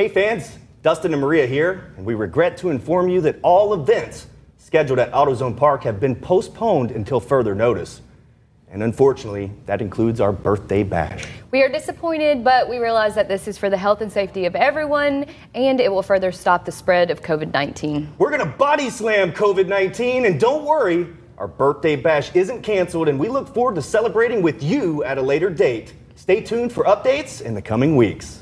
Hey fans, Dustin and Maria here, and we regret to inform you that all events scheduled at AutoZone Park have been postponed until further notice. And unfortunately, that includes our birthday bash. We are disappointed, but we realize that this is for the health and safety of everyone, and it will further stop the spread of COVID-19. We're gonna body slam COVID-19, and don't worry, our birthday bash isn't canceled, and we look forward to celebrating with you at a later date. Stay tuned for updates in the coming weeks.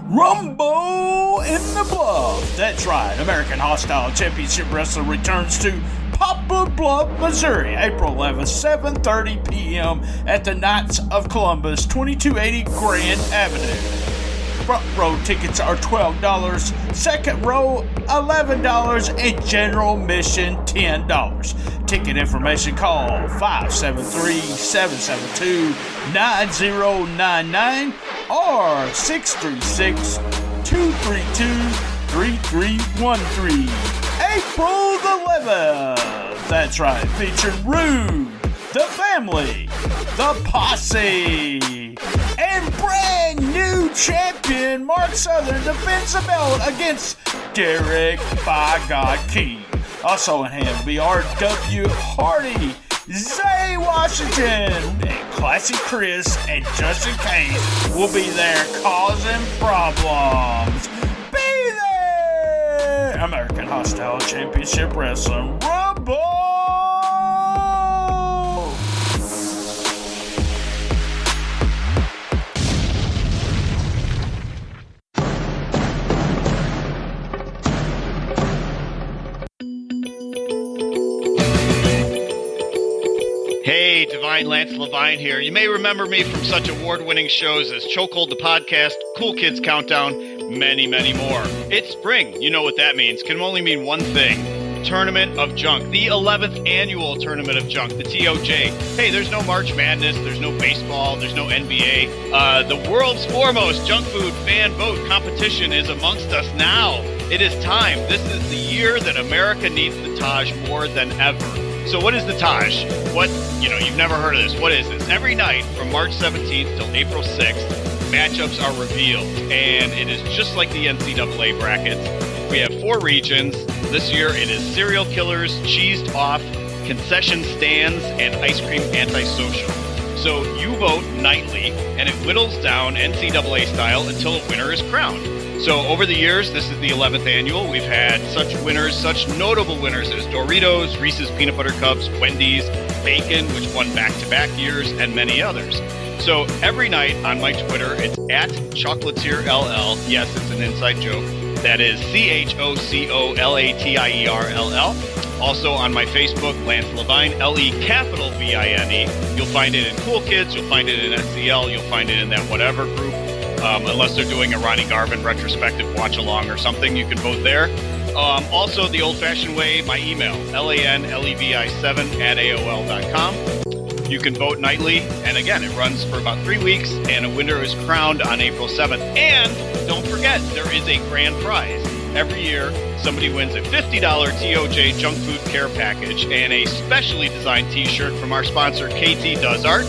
Rumble in the Bluff. That's right. American Hostile Championship Wrestling returns to Poplar Bluff, Missouri, April 11th, 7:30 p.m. at the Knights of Columbus, 2280 Grand Avenue. Front row tickets are $12, second row $11, and general admission $10. Ticket information, call 573-772-9099 or 636-232-3313. April the 11th. That's right, featuring Rude, The Family, The Posse, and brand new champion Mark Southern defends the belt against Derek by God King. Also in hand will be R.W. Hardy, Zay Washington, and Classic Chris and Justin Case will be there causing problems. Be there! American Hostile Championship Wrestling Rumble! Hey, Divine Lance Levine here. You may remember me from such award-winning shows as Chokehold the Podcast, Cool Kids Countdown, many, many more. It's spring. You know what that means. Can only mean one thing. Tournament of Junk. The 11th annual Tournament of Junk, the TOJ. Hey, there's no March Madness, there's no baseball, there's no NBA. The world's foremost junk food fan vote competition is amongst us now. It is time. This is the year that America needs the Taj more than ever. So what is the Taj? You've never heard of this. What is this? Every night from March 17th till April 6th, matchups are revealed. And it is just like the NCAA brackets. We have 4 regions. This year it is serial killers, cheesed off, concession stands, and ice cream antisocial. So you vote nightly, and it whittles down NCAA style until a winner is crowned. So over the years, this is the 11th annual. We've had such winners, such notable winners as Doritos, Reese's Peanut Butter Cups, Wendy's, Bacon, which won back-to-back years, and many others. So every night on my Twitter, it's at ChocolatierLL. Yes, it's an inside joke. That is CHOCOLATIERLL. Also on my Facebook, Lance Levine, LEVINE. You'll find it in Cool Kids, you'll find it in SCL, you'll find it in that whatever group. Unless they're doing a Ronnie Garvin retrospective watch-along or something, you can vote there. Also, the old-fashioned way, my email, lanlevi7@aol.com. You can vote nightly, and again, it runs for about 3 weeks, and a winner is crowned on April 7th. And don't forget, there is a grand prize. Every year, somebody wins a $50 TOJ Junk Food Care Package and a specially designed t-shirt from our sponsor, KT Does Art,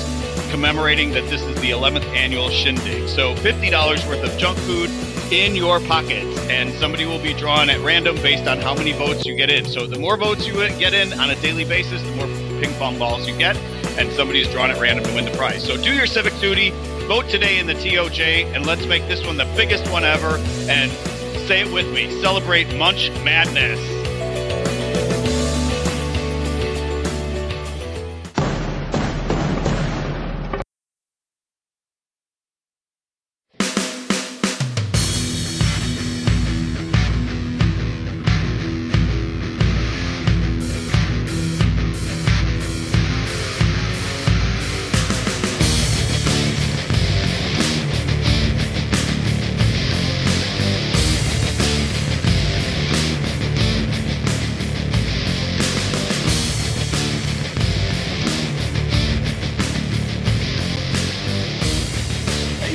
commemorating that this is the 11th annual Shindig. So $50 worth of junk food in your pockets, and somebody will be drawn at random based on how many votes you get in. So the more votes you get in on a daily basis, the more ping pong balls you get, and somebody is drawn at random to win the prize. So do your civic duty, vote today in the TOJ, and let's make this one the biggest one ever, and say it with me, celebrate Munch Madness.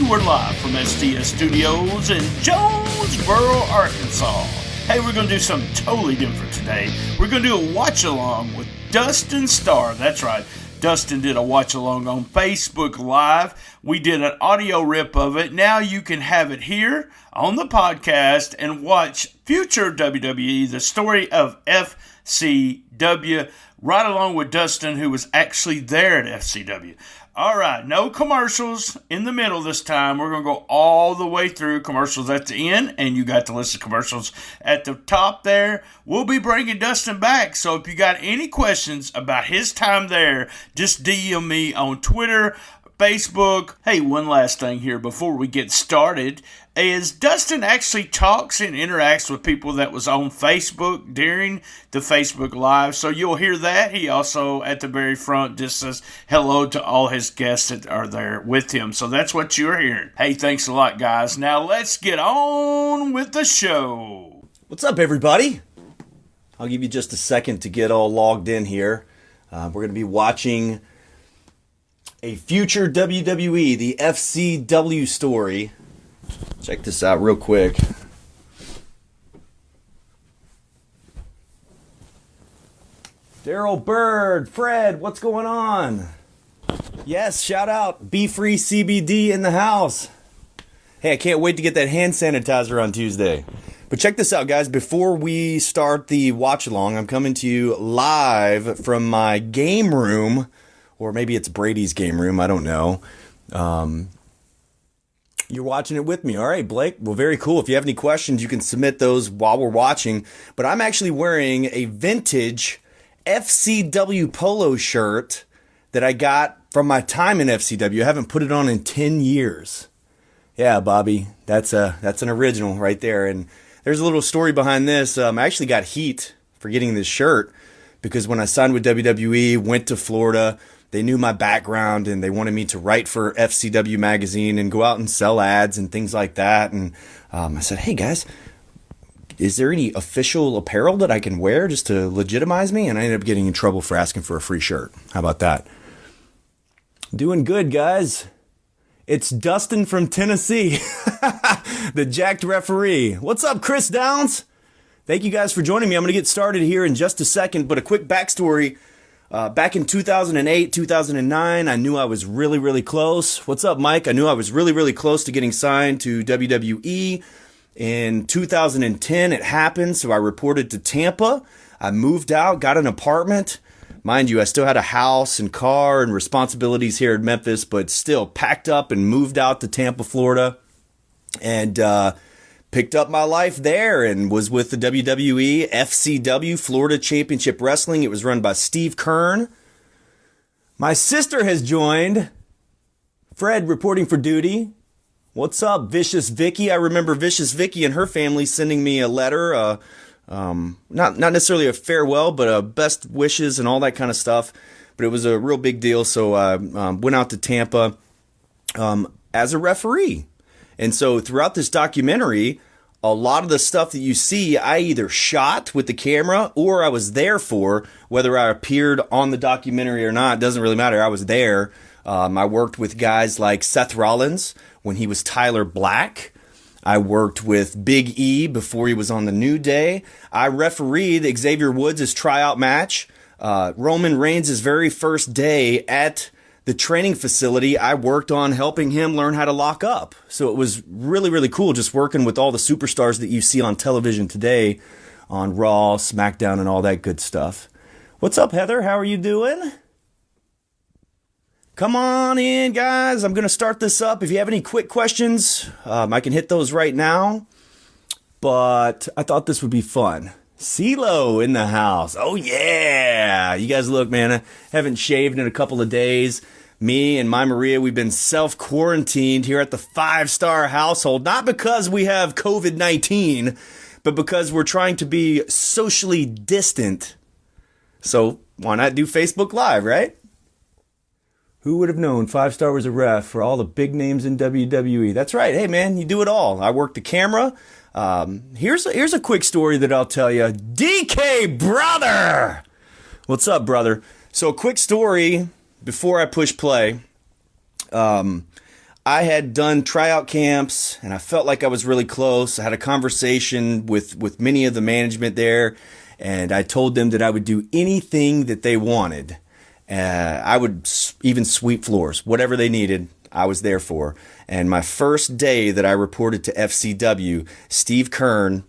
We're live from STS Studios in Jonesboro, Arkansas. Hey, we're going to do something totally different today. We're going to do a watch-along with Dustin Starr. That's right. Dustin did a watch-along on Facebook Live. We did an audio rip of it. Now you can have it here on the podcast and watch future WWE, the story of FCW, right along with Dustin, who was actually there at FCW. All right, no commercials in the middle this time. We're going to go all the way through, commercials at the end, and you got to listen to commercials at the top there. We'll be bringing Dustin back, so if you got any questions about his time there, just DM me on Twitter, Facebook. Hey, one last thing here before we get started is Dustin actually talks and interacts with people that was on Facebook during the Facebook Live, so you'll hear that. He also, at the very front, just says hello to all his guests that are there with him, so that's what you're hearing. Hey, thanks a lot, guys. Now let's get on with the show. What's up, everybody? I'll give you just a second to get all logged in here. We're going to be watching a future WWE, the FCW story. Check this out real quick. Daryl Bird, Fred, what's going on? Yes, shout out. Be Free CBD in the house. Hey, I can't wait to get that hand sanitizer on Tuesday. But check this out, guys. Before we start the watch along, I'm coming to you live from my game room. Or maybe it's Brady's game room. I don't know. You're watching it with me. All right, Blake. Well, very cool. If you have any questions, you can submit those while we're watching. But I'm actually wearing a vintage FCW polo shirt that I got from my time in FCW. I haven't put it on in 10 years. Yeah, Bobby. That's an original right there. And there's a little story behind this. I actually got heat for getting this shirt because when I signed with WWE, went to Florida, they knew my background and they wanted me to write for FCW magazine and go out and sell ads and things like that. And I said, hey guys, is there any official apparel that I can wear just to legitimize me? And I ended up getting in trouble for asking for a free shirt. How about that? Doing good, guys. It's Dustin from Tennessee, the jacked referee. What's up, Chris Downs? Thank you guys for joining me. I'm going to get started here in just a second, but a quick backstory. Back in 2008, 2009, I knew I was really, really close. What's up, Mike? I knew I was really, really close to getting signed to WWE. In 2010, it happened, so I reported to Tampa. I moved out, got an apartment. Mind you, I still had a house and car and responsibilities here in Memphis, but still packed up and moved out to Tampa, Florida. And picked up my life there and was with the WWE, FCW, Florida Championship Wrestling. It was run by Steve Kern. My sister has joined. Fred reporting for duty. What's up, Vicious Vicky? I remember Vicious Vicky and her family sending me a letter, not necessarily a farewell, but best wishes and all that kind of stuff. But it was a real big deal, so I went out to Tampa as a referee. And so throughout this documentary, a lot of the stuff that you see, I either shot with the camera or I was there for. Whether I appeared on the documentary or not, doesn't really matter. I was there. I worked with guys like Seth Rollins when he was Tyler Black. I worked with Big E before he was on the New Day. I refereed Xavier Woods' tryout match. Roman Reigns' very first day at the training facility, I worked on helping him learn how to lock up. So it was really, really cool just working with all the superstars that you see on television today on Raw, SmackDown, and all that good stuff. What's up, Heather? How are you doing? Come on in, guys. I'm going to start this up. If you have any quick questions, I can hit those right now. But I thought this would be fun. CeeLo in the house. Oh, yeah. You guys look, man, I haven't shaved in a couple of days. Me and my Maria, we've been self-quarantined here at the 5-star household. Not because we have COVID-19, but because we're trying to be socially distant. So why not do Facebook Live, right? Who would have known 5-star was a ref for all the big names in WWE? That's right. Hey, man, you do it all. I work the camera. Here's a quick story that I'll tell you. DK, brother! What's up, brother? So a quick story before I push play. I had done tryout camps, and I felt like I was really close. I had a conversation with many of the management there, and I told them that I would do anything that they wanted. I would even sweep floors, whatever they needed, I was there for. And my first day that I reported to FCW, Steve Kern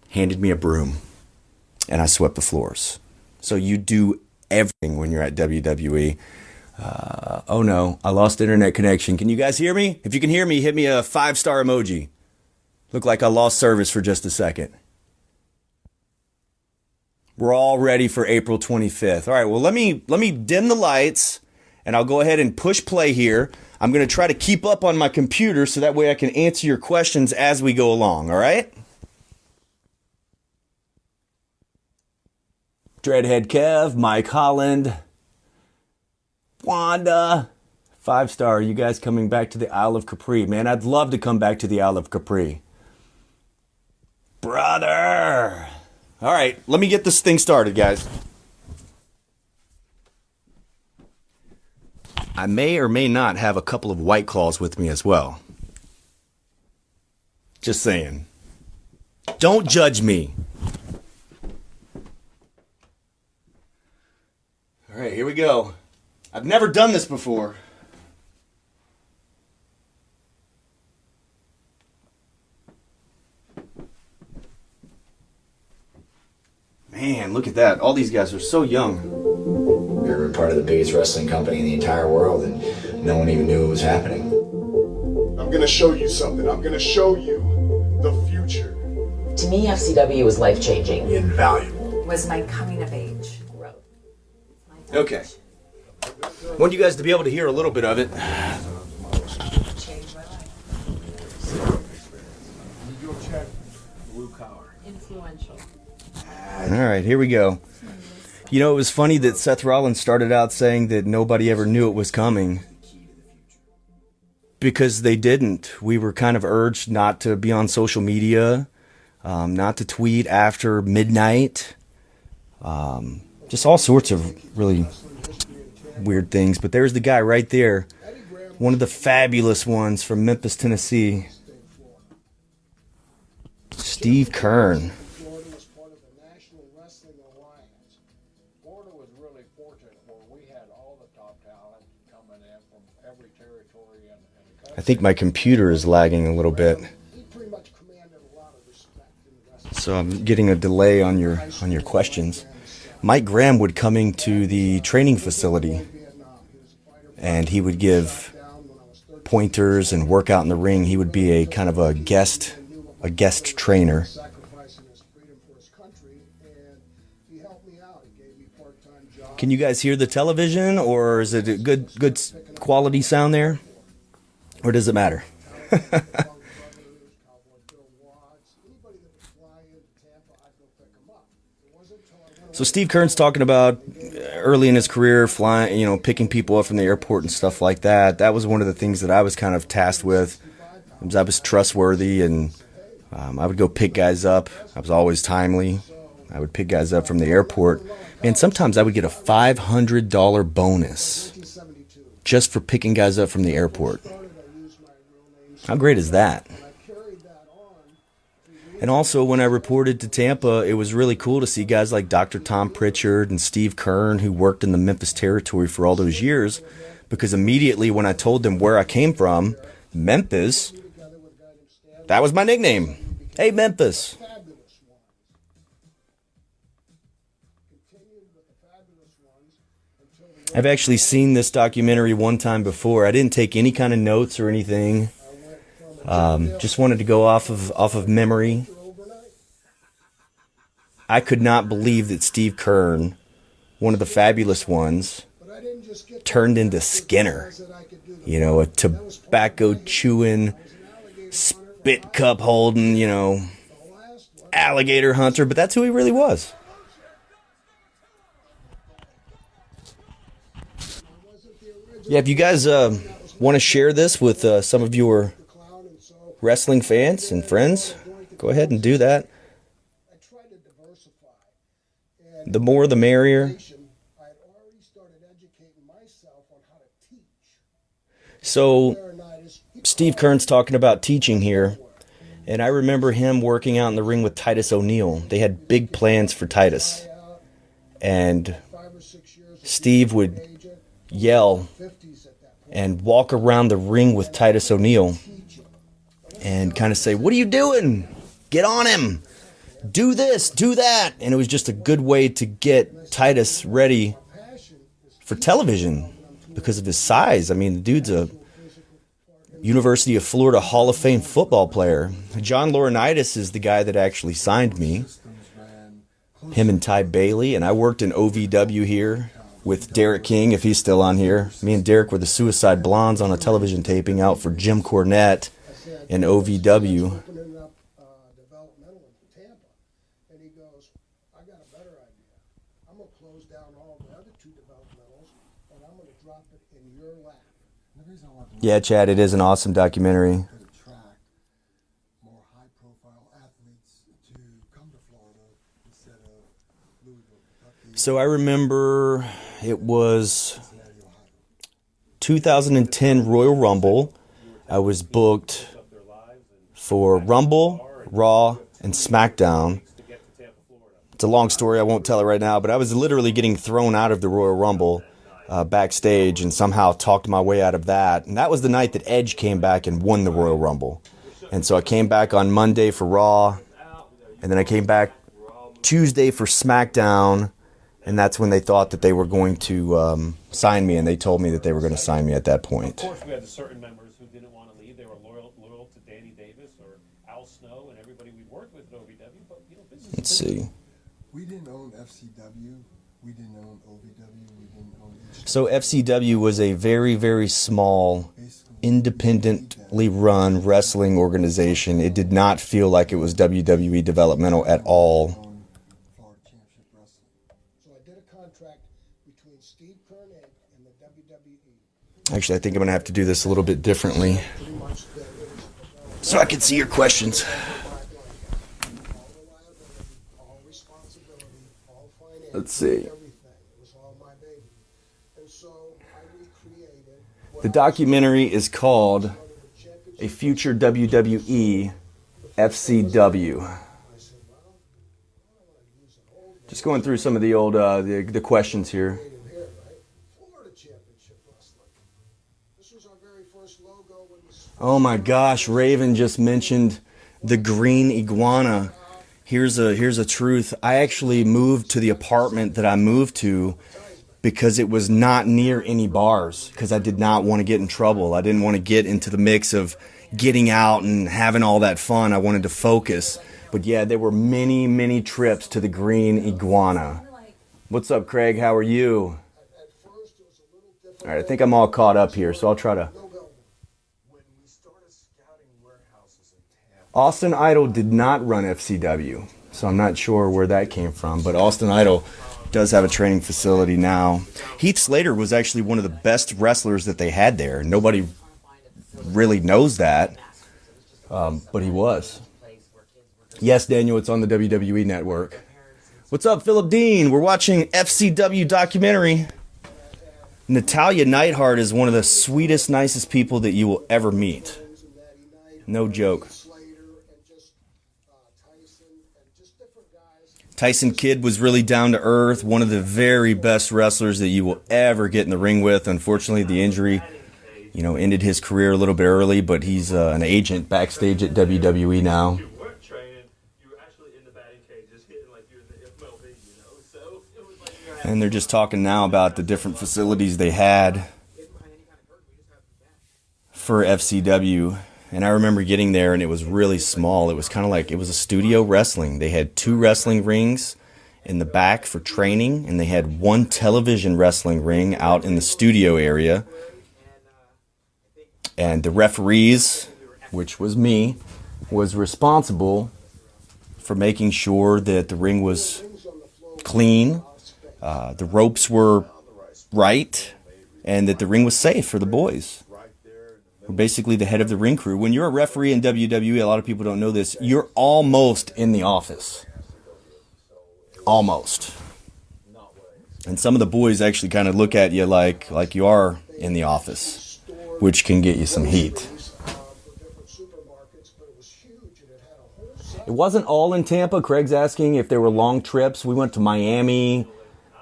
handed me a broom, and I swept the floors. So you do everything when you're at WWE. Oh no, I lost internet connection. Can you guys hear me? If you can hear me, hit me a 5-star emoji. Looked like I lost service for just a second. We're all ready for April 25th. All right, well, let me dim the lights, and I'll go ahead and push play here. I'm going to try to keep up on my computer so that way I can answer your questions as we go along, all right? Dreadhead Kev, Mike Holland, Wanda, 5-star. You guys coming back to the Isle of Capri? Man, I'd love to come back to the Isle of Capri. Brother! All right, let me get this thing started, guys. I may or may not have a couple of White Claws with me as well. Just saying. Don't judge me. All right, here we go. I've never done this before. Man, look at that. All these guys are so young. We were part of the biggest wrestling company in the entire world, and no one even knew it was happening. I'm gonna show you something. I'm gonna show you the future. To me, FCW was life-changing. Invaluable. Was my coming of age growth. Okay. I want you guys to be able to hear a little bit of it. Changed my life. Influential. All right, here we go. You know, it was funny that Seth Rollins started out saying that nobody ever knew it was coming. Because they didn't. We were kind of urged not to be on social media, not to tweet after midnight. Just all sorts of really weird things. But there's the guy right there. One of the fabulous ones from Memphis, Tennessee. Steve Kern. Florida was part of the National Wrestling Alliance. Florida was really fortunate where we had all the top talent coming in from every territory and country. I think my computer is lagging a little bit. He pretty much commanded a lot of respect in wrestling. So I'm getting a delay on your questions. Mike Graham would come into the training facility and he would give pointers and work out in the ring. He would be a kind of a guest trainer. Sacrificing his freedom for his country, and he helped me out. He gave me part-time jobs. Can you guys hear the television, or is it a good quality sound there? Or does it matter? Cowboy Bill Watts, anybody that would fly into Tampa, I'd go pick him up. It wasn't until I went So Steve Kern's talking about early in his career flying, picking people up from the airport and stuff like that. That was one of the things that I was kind of tasked with. I was trustworthy, and I would go pick guys up. I was always timely. I would pick guys up from the airport. And sometimes I would get a $500 bonus just for picking guys up from the airport. How great is that? And also, when I reported to Tampa, it was really cool to see guys like Dr. Tom Pritchard and Steve Kern, who worked in the Memphis territory for all those years, because immediately when I told them where I came from, Memphis, that was my nickname. Hey, Memphis. I've actually seen this documentary one time before. I didn't take any kind of notes or anything. Just wanted to go off of memory. I could not believe that Steve Kern, one of the fabulous ones, turned into Skinner. A tobacco chewing, spit cup holding, alligator hunter, but that's who he really was. Yeah, if you guys want to share this with some of your wrestling fans and friends, go ahead and do that. The more the merrier. So Steve Kearns talking about teaching here, and I remember him working out in the ring with Titus O'Neil. They had big plans for Titus, and Steve would yell and walk around the ring with Titus O'Neil and kind of say, "What are you doing? Get on him. Do this, do that." And it was just a good way to get Titus ready for television because of his size. I mean, the dude's a University of Florida Hall of Fame football player. John Laurinaitis is the guy that actually signed me. Him and Ty Bailey. And I worked in OVW here with Derek King, if he's still on here. Me and Derek were the Suicide Blondes on a television taping out for Jim Cornette in OVW. Yeah, Chad, it is an awesome documentary. So I remember it was 2010 Royal Rumble. I was booked for Rumble, Raw, and SmackDown. It's a long story, I won't tell it right now, but I was literally getting thrown out of the Royal Rumble backstage and somehow talked my way out of that. And that was the night that Edge came back and won the Royal Rumble. And so I came back on Monday for Raw, and then I came back Tuesday for SmackDown, and that's when they thought that they were going to sign me, and they told me that they were going to sign me at that point. Of course, we had certain members who didn't want to leave. They were loyal to Danny Davis or Al Snow and everybody we worked with at OVW. But business. Let's see. We didn't own FCW. We didn't own OVW. We didn't own HW. So FCW was a very, very small, independently run wrestling organization. It did not feel like it was WWE developmental at all. So I did a contract between Steve Kearns and the WWE. Actually, I think I'm going to have to do this a little bit differently so I can see your questions. Let's see. The documentary is called A Future WWE FCW. Just going through some of the old the questions here. Oh my gosh, Raven just mentioned the green iguana. Here's a truth. I actually moved to the apartment that I moved to because it was not near any bars, because I did not want to get in trouble. I didn't want to get into the mix of getting out and having all that fun. I wanted to focus. But yeah, there were many, many trips to the green iguana. What's up, Craig? How are you? All right, I think I'm all caught up here, so I'll try to... Austin Idol did not run FCW, so I'm not sure where that came from, but Austin Idol does have a training facility now. Heath Slater was actually one of the best wrestlers that they had there. Nobody really knows that, but he was. Yes, Daniel, it's on the WWE Network. What's up, Philip Dean? We're watching FCW documentary. Natalia Neidhart is one of the sweetest, nicest people that you will ever meet. No joke. Tyson Kidd was really down to earth, one of the very best wrestlers that you will ever get in the ring with. Unfortunately, the injury, ended his career a little bit early, but he's an agent backstage at WWE now. You weren't training. You were actually in the batting cage, just hitting like you're in the MLB, So it was like and they're just talking now about the different facilities they had for FCW. And I remember getting there, and it was really small. It was kind of like, it was a studio wrestling. They had 2 wrestling rings in the back for training, and they had 1 television wrestling ring out in the studio area. And the referees, which was me, was responsible for making sure that the ring was clean, the ropes were right, and that the ring was safe for the boys. We're basically the head of the ring crew. When you're a referee in WWE, a lot of people don't know this, you're almost in the office. Almost. And some of the boys actually kind of look at you like you are in the office, which can get you some heat. It wasn't all in Tampa. Craig's asking if there were long trips. We went to Miami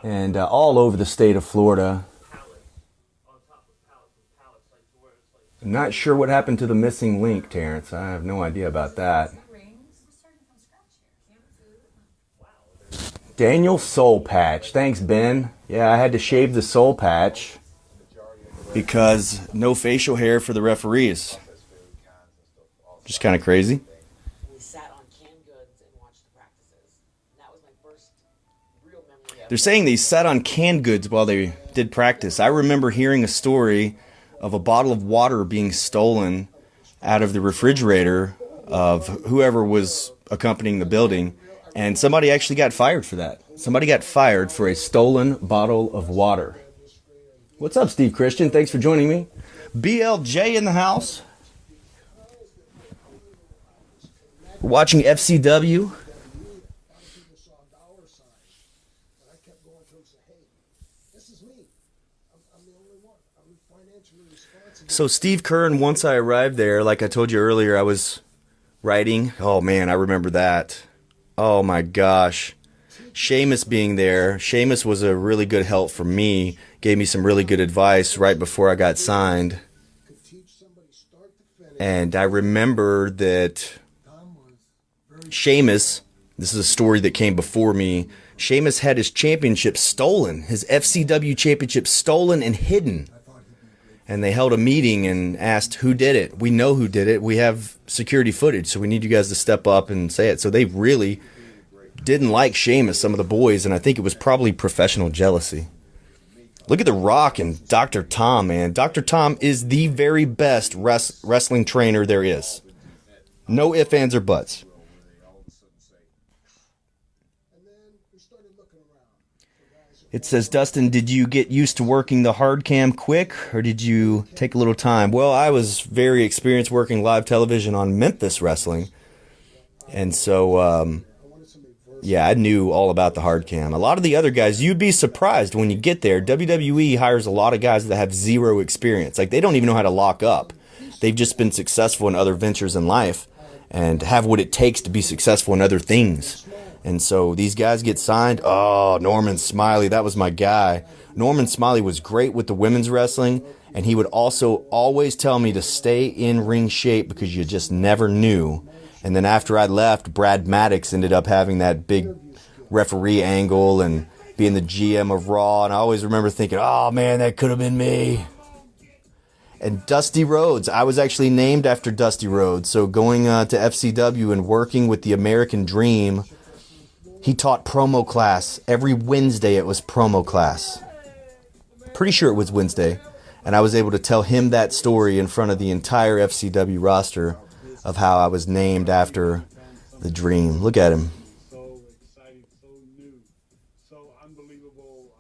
and all over the state of Florida. I'm not sure what happened to the missing link, Terrence. I have no idea about that. Daniel Soul Patch. Thanks, Ben. Yeah, I had to shave the soul patch because no facial hair for the referees. Just kind of crazy. We sat on canned goods and watched the practices. That was my first real memory of They're saying they sat on canned goods while they did practice. I remember hearing a story of a bottle of water being stolen out of the refrigerator of whoever was accompanying the building, and somebody actually got fired for that. Somebody got fired for a stolen bottle of water. What's up, Steve Christian? Thanks for joining me. BLJ in the house. We're watching FCW. So Steve Kern, once I arrived there, like I told you earlier, I was writing. Oh man, I remember that. Oh my gosh. Sheamus being there. Sheamus was a really good help for me. Gave me some really good advice right before I got signed. And I remember that Sheamus, this is a story that came before me, Sheamus had his championship stolen, his FCW championship stolen and hidden. And they held a meeting and asked who did it. We know who did it. We have security footage, so we need you guys to step up and say it. So they really didn't like Sheamus, some of the boys, and I think it was probably professional jealousy. Look at The Rock and Dr. Tom, man. Dr. Tom is the very best wrestling trainer there is. No ifs, ands, or buts. It says, Dustin, did you get used to working the hard cam quick, or did you take a little time? Well, I was very experienced working live television on Memphis wrestling. And so, yeah, I knew all about the hard cam. A lot of the other guys, you'd be surprised when you get there. WWE hires a lot of guys that have zero experience. Like, they don't even know how to lock up. They've just been successful in other ventures in life and have what it takes to be successful in other things. And so these guys get signed. Oh, Norman Smiley, that was my guy. Norman Smiley was great with the women's wrestling, and he would also always tell me to stay in ring shape because you just never knew. And then after I left, Brad Maddox ended up having that big referee angle and being the GM of Raw. And I always remember thinking, oh man, that could have been me. And Dusty Rhodes, I was actually named after Dusty Rhodes. So going to FCW and working with the American Dream, he taught promo class. Every Wednesday it was promo class. Pretty sure it was Wednesday. And I was able to tell him that story in front of the entire FCW roster of how I was named after the Dream. Look at him. So exciting, so new, so unbelievable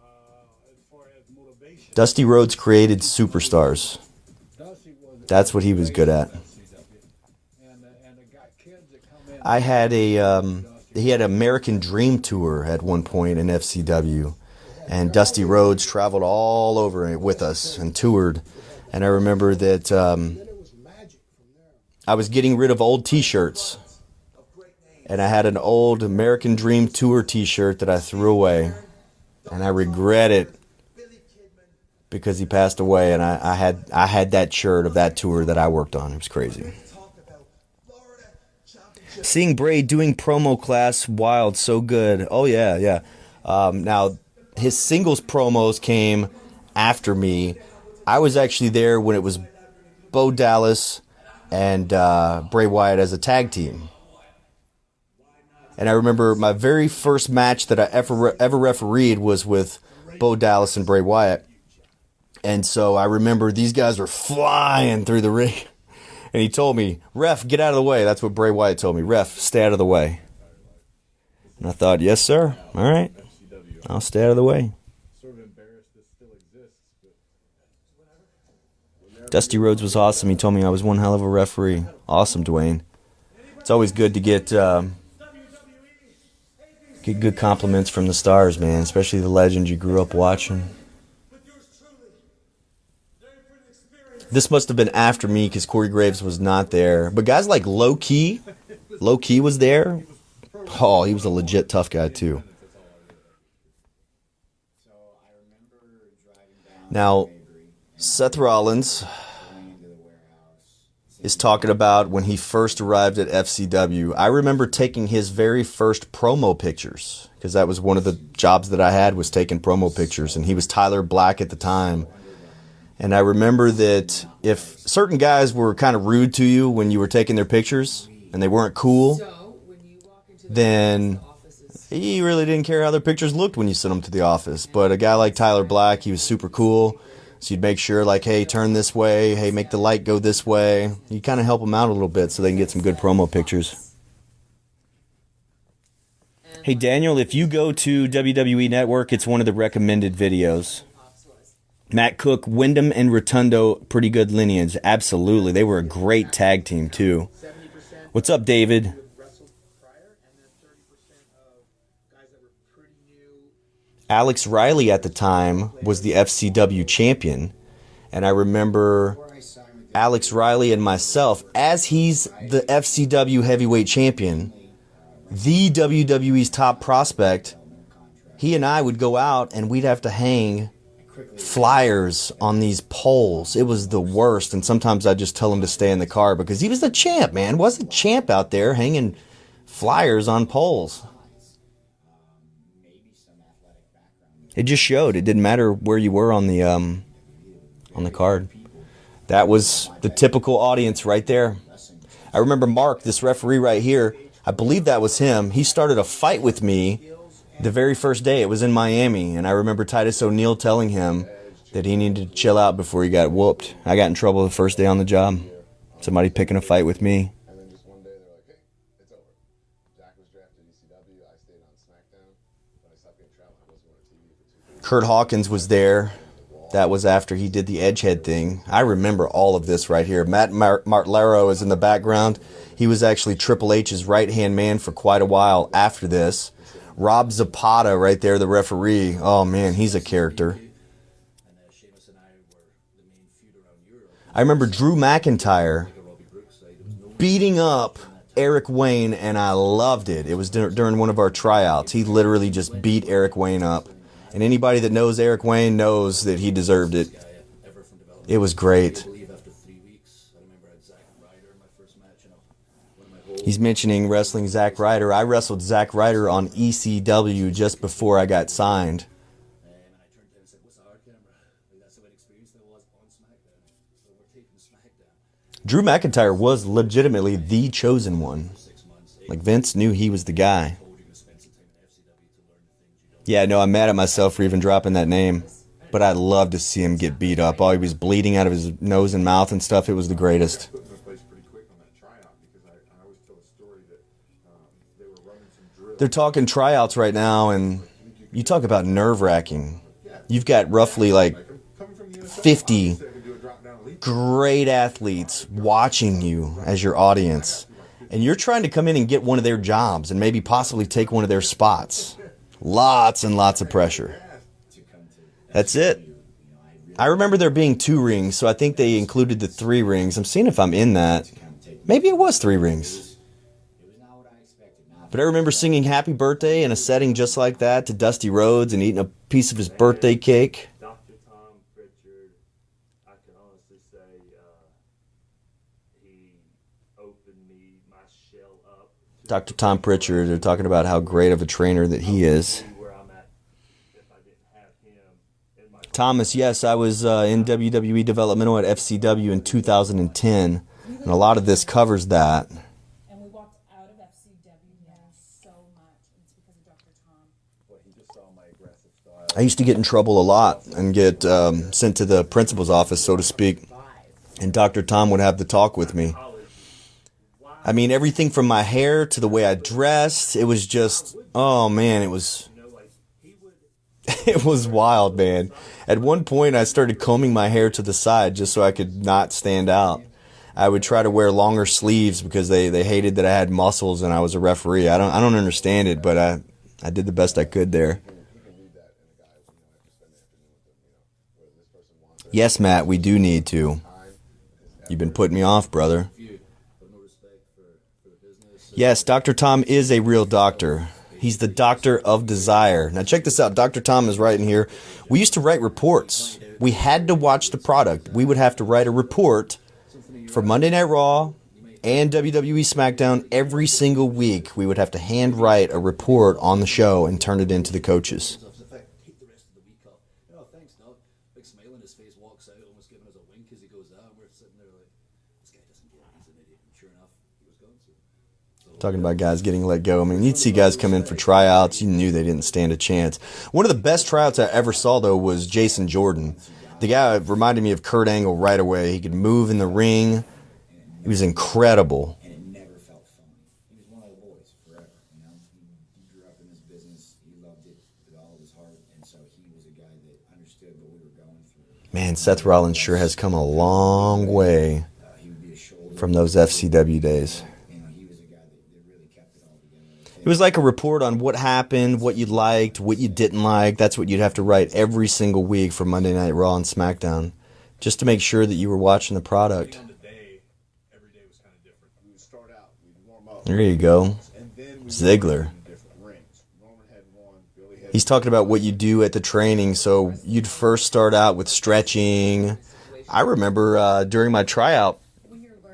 as far as motivation. Dusty Rhodes created superstars. That's what he was good at. I had he had an American Dream Tour at one point in FCW, and Dusty Rhodes traveled all over it with us and toured. And I remember that I was getting rid of old t-shirts, and I had an old American Dream Tour t-shirt that I threw away, and I regret it because he passed away, and I had that shirt of that tour that I worked on. It was crazy. Seeing Bray doing promo class, wild, so good. Oh, yeah. Now, his singles promos came after me. I was actually there when it was Bo Dallas and Bray Wyatt as a tag team. And I remember my very first match that I ever refereed was with Bo Dallas and Bray Wyatt. And so I remember these guys were flying through the ring. And he told me, ref, get out of the way. That's what Bray Wyatt told me. Ref, stay out of the way. And I thought, yes, sir. All right. I'll stay out of the way. Dusty Rhodes was awesome. He told me I was one hell of a referee. Awesome, Dwayne. It's always good to get good compliments from the stars, man, especially the legends you grew up watching. This must have been after me because Corey Graves was not there. But guys like Low Key, Low Key was there. Oh, he was a legit tough guy too. Now, Seth Rollins is talking about when he first arrived at FCW. I remember taking his very first promo pictures, because that was one of the jobs that I had, was taking promo pictures, and he was Tyler Black at the time. And I remember that if certain guys were kind of rude to you when you were taking their pictures and they weren't cool, then he really didn't care how their pictures looked when you sent them to the office. But a guy like Tyler Black, he was super cool. So you'd make sure, like, hey, turn this way. Hey, make the light go this way. You kind of help them out a little bit so they can get some good promo pictures. Hey, Daniel, if you go to WWE Network, it's one of the recommended videos. Matt Cook, Wyndham and Rotundo, pretty good lineage. Absolutely. They were a great tag team, too. What's up, David? Alex Riley at the time was the FCW champion. And I remember Alex Riley and myself, as he's the FCW heavyweight champion, the WWE's top prospect, he and I would go out and we'd have to hang flyers on these poles. It was the worst. And sometimes I'd just tell him to stay in the car because he was the champ, man. Wasn't champ out there hanging flyers on poles. It just showed. It didn't matter where you were on the card. That was the typical audience right there. I remember Mark, this referee right here, I believe that was him. He started a fight with me the very first day. It was in Miami, and I remember Titus O'Neil telling him that he needed to chill out before he got whooped. I got in trouble the first day on the job. Somebody picking a fight with me. And then just one day they're like, hey, it's over. Jack was drafted to ECW. I stayed on SmackDown. When I stopped getting traveling, I wasn't on TV for 2 years. Kurt Hawkins was there. That was after he did the Edgehead thing. I remember all of this right here. Matt Martlero is in the background. He was actually Triple H's right-hand man for quite a while after this. Rob Zapata right there, the referee. Oh, man, he's a character. I remember Drew McIntyre beating up Eric Wayne, and I loved it. It was during one of our tryouts. He literally just beat Eric Wayne up. And anybody that knows Eric Wayne knows that he deserved it. It was great. He's mentioning wrestling Zack Ryder. I wrestled Zack Ryder on ECW just before I got signed. Drew McIntyre was legitimately the chosen one. Like, Vince knew he was the guy. Yeah, no, I'm mad at myself for even dropping that name. But I'd love to see him get beat up. Oh, he was bleeding out of his nose and mouth and stuff. It was the greatest. They're talking tryouts right now, and you talk about nerve-wracking. You've got roughly like 50 great athletes watching you as your audience, and you're trying to come in and get one of their jobs and maybe possibly take one of their spots. Lots and lots of pressure. That's it. I remember there being 2 rings, so I think they included the 3 rings. I'm seeing if I'm in that. Maybe it was 3 rings. But I remember singing Happy Birthday in a setting just like that to Dusty Rhodes and eating a piece of his birthday cake. Dr. Tom Pritchard, I can honestly say he opened my shell up. Dr. Tom Pritchard, they're talking about how great of a trainer that he is. Thomas, yes, I was in WWE Developmental at FCW in 2010, and a lot of this covers that. I used to get in trouble a lot and get sent to the principal's office, so to speak, and Dr. Tom would have to talk with me. I mean, everything from my hair to the way I dressed, it was just, oh man, it was wild, man. At one point, I started combing my hair to the side just so I could not stand out. I would try to wear longer sleeves because they hated that I had muscles and I was a referee. I don't understand it, but I did the best I could there. Yes, Matt, we do need to. You've been putting me off, brother. Yes, Dr. Tom is a real doctor. He's the doctor of desire. Now check this out. Dr. Tom is writing here. We used to write reports. We had to watch the product. We would have to write a report for Monday Night Raw and WWE SmackDown every single week. We would have to handwrite a report on the show and turn it into the coaches. Talking about guys getting let go. I mean, you'd see guys come in for tryouts. You knew they didn't stand a chance. One of the best tryouts I ever saw, though, was Jason Jordan. The guy reminded me of Kurt Angle right away. He could move in the ring. He was incredible. And it never felt phony. He was one of the boys forever. You know, he grew up in this business. He loved it with all of his heart, and so he was a guy that understood what we were going through. Man, Seth Rollins sure has come a long way from those FCW days. It was like a report on what happened, what you liked, what you didn't like. That's what you'd have to write every single week for Monday Night Raw and SmackDown, just to make sure that you were watching the product. There you go. Ziggler. He's talking about what you do at the training. So you'd first start out with stretching. I remember during my tryout,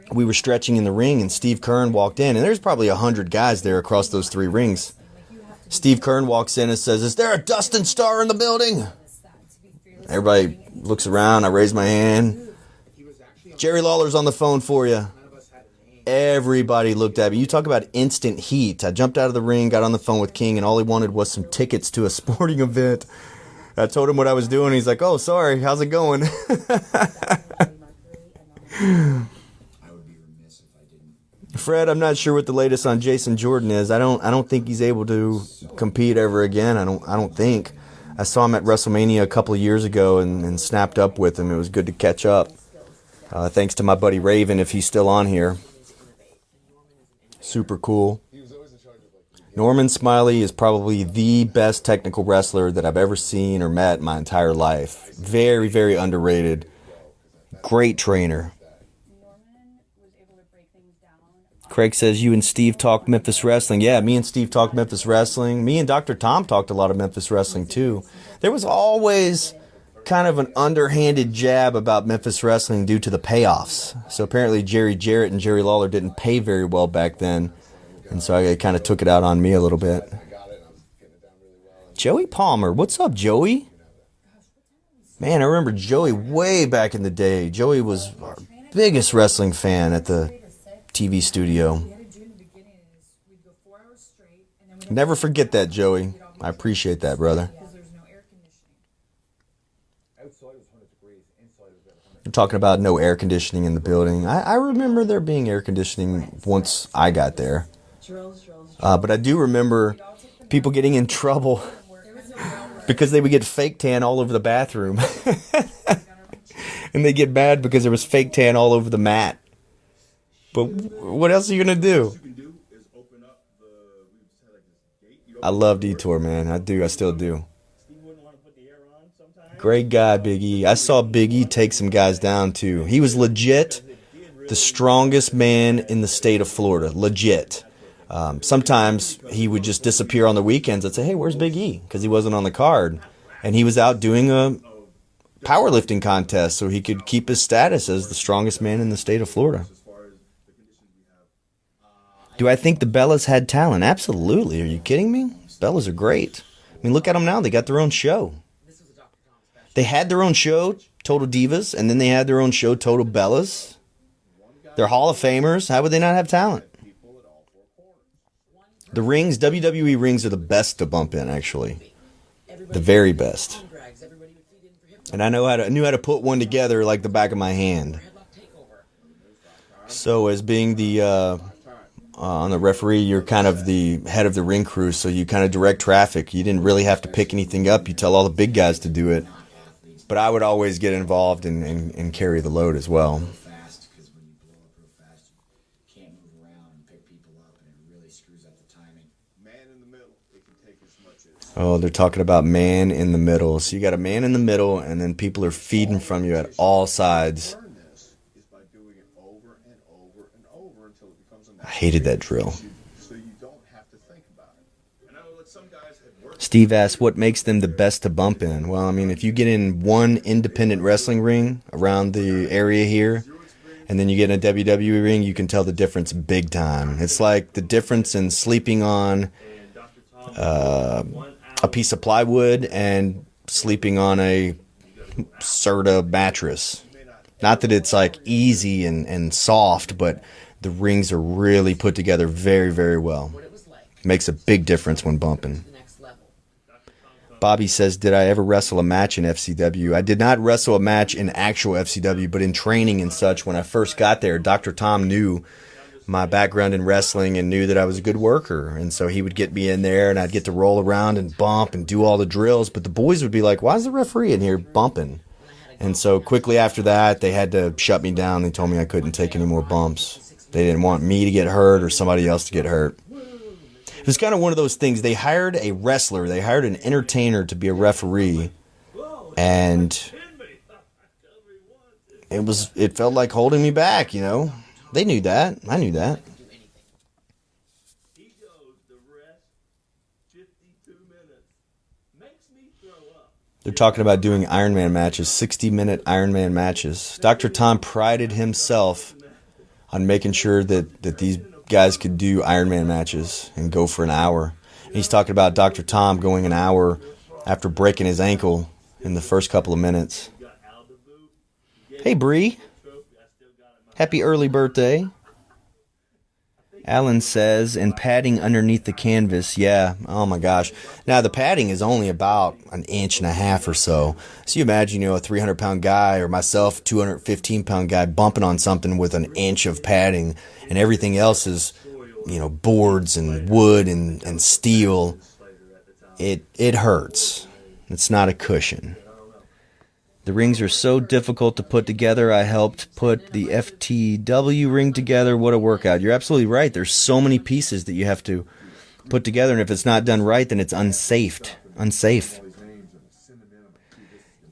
we were stretching in the ring, and Steve Kern walked in, and there's probably 100 guys there across those 3 rings. Steve Kern walks in and says, "Is there a Dustin Starr in the building?" Everybody looks around. I raise my hand. "Jerry Lawler's on the phone for you." Everybody looked at me. You talk about instant heat. I jumped out of the ring, got on the phone with King, and all he wanted was some tickets to a sporting event. I told him what I was doing. He's like, "Oh, sorry. How's it going?" Fred, I'm not sure what the latest on Jason Jordan is. I don't think he's able to compete ever again. I don't think. I saw him at WrestleMania a couple of years ago and snapped up with him. It was good to catch up. Thanks to my buddy Raven, if he's still on here. Super cool. Norman Smiley is probably the best technical wrestler that I've ever seen or met in my entire life. Very, very underrated. Great trainer. Craig says, "You and Steve talk Memphis Wrestling." Yeah, me and Steve talk Memphis Wrestling. Me and Dr. Tom talked a lot of Memphis Wrestling, too. There was always kind of an underhanded jab about Memphis Wrestling due to the payoffs. So apparently Jerry Jarrett and Jerry Lawler didn't pay very well back then. And so I kind of took it out on me a little bit. Joey Palmer. What's up, Joey? Man, I remember Joey way back in the day. Joey was our biggest wrestling fan at the TV studio. Never forget that, Joey. I appreciate that, brother. We're talking about no air conditioning in the building. I remember there being air conditioning once I got there. But I do remember people getting in trouble because they would get fake tan all over the bathroom. And they get mad because there was fake tan all over the mat. But what else are you going to do? I love Detour, man. I do. I still do. Great guy, Big E. I saw Big E take some guys down, too. He was legit the strongest man in the state of Florida. Legit. Sometimes he would just disappear on the weekends. I'd say, "Hey, where's Big E?" Because he wasn't on the card. And he was out doing a powerlifting contest so he could keep his status as the strongest man in the state of Florida. Do I think the Bellas had talent? Absolutely. Are you kidding me? Bellas are great. I mean, look at them now. They got their own show. They had their own show, Total Divas, and then they had their own show, Total Bellas. They're Hall of Famers. How would they not have talent? The rings, WWE rings, are the best to bump in, actually. The very best. And I knew how to put one together like the back of my hand. So as being the on the referee, you're kind of the head of the ring crew, so you kind of direct traffic. You didn't really have to pick anything up. You tell all the big guys to do it. But I would always get involved and carry the load as well. Oh, they're talking about man in the middle. So you got a man in the middle, and then people are feeding from you at all sides. I hated that drill. Steve asks, what makes them the best to bump in? Well, I mean, if you get in one independent wrestling ring around the area here, and then you get in a WWE ring, you can tell the difference big time. It's like the difference in sleeping on a piece of plywood and sleeping on a Serta mattress. Not that it's like easy and soft, but the rings are really put together very, very well. Makes a big difference when bumping. Bobby says, did I ever wrestle a match in FCW? I did not wrestle a match in actual FCW, but in training and such, when I first got there, Dr. Tom knew my background in wrestling and knew that I was a good worker. And so he would get me in there, and I'd get to roll around and bump and do all the drills. But the boys would be like, why is the referee in here bumping? And so quickly after that, they had to shut me down. They told me I couldn't take any more bumps. They didn't want me to get hurt or somebody else to get hurt. It was kind of one of those things. They hired a wrestler. They hired an entertainer to be a referee. And it felt like holding me back, you know. They knew that. I knew that. They're talking about doing Ironman matches, 60-minute Ironman matches. Dr. Tom prided himself on making sure that these guys could do Ironman matches and go for an hour. And he's talking about Dr. Tom going an hour after breaking his ankle in the first couple of minutes. Hey, Bree. Happy early birthday. Alan says, and padding underneath the canvas. Yeah, oh my gosh. Now, the padding is only about 1.5 inches or so. So you imagine, you know, a 300-pound guy or myself, 215-pound guy, bumping on something with 1 inch of padding, and everything else is, you know, boards and wood and steel. It hurts. It's not a cushion. The rings are so difficult to put together. I helped put the FTW ring together. What a workout. You're absolutely right. There's so many pieces that you have to put together, and if it's not done right, then it's unsafe.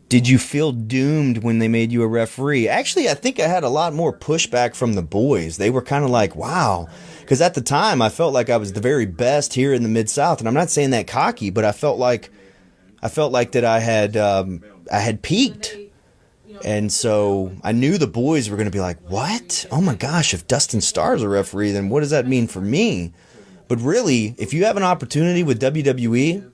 Did you feel doomed when they made you a referee? Actually, I think I had a lot more pushback from the boys. They were kind of like, wow. Because at the time, I felt like I was the very best here in the Mid-South, and I'm not saying that cocky, but I felt like that I had peaked. And so I knew the boys were going to be like, what? Oh my gosh, if Dustin Starr is a referee, then what does that mean for me? But really, if you have an opportunity with WWE,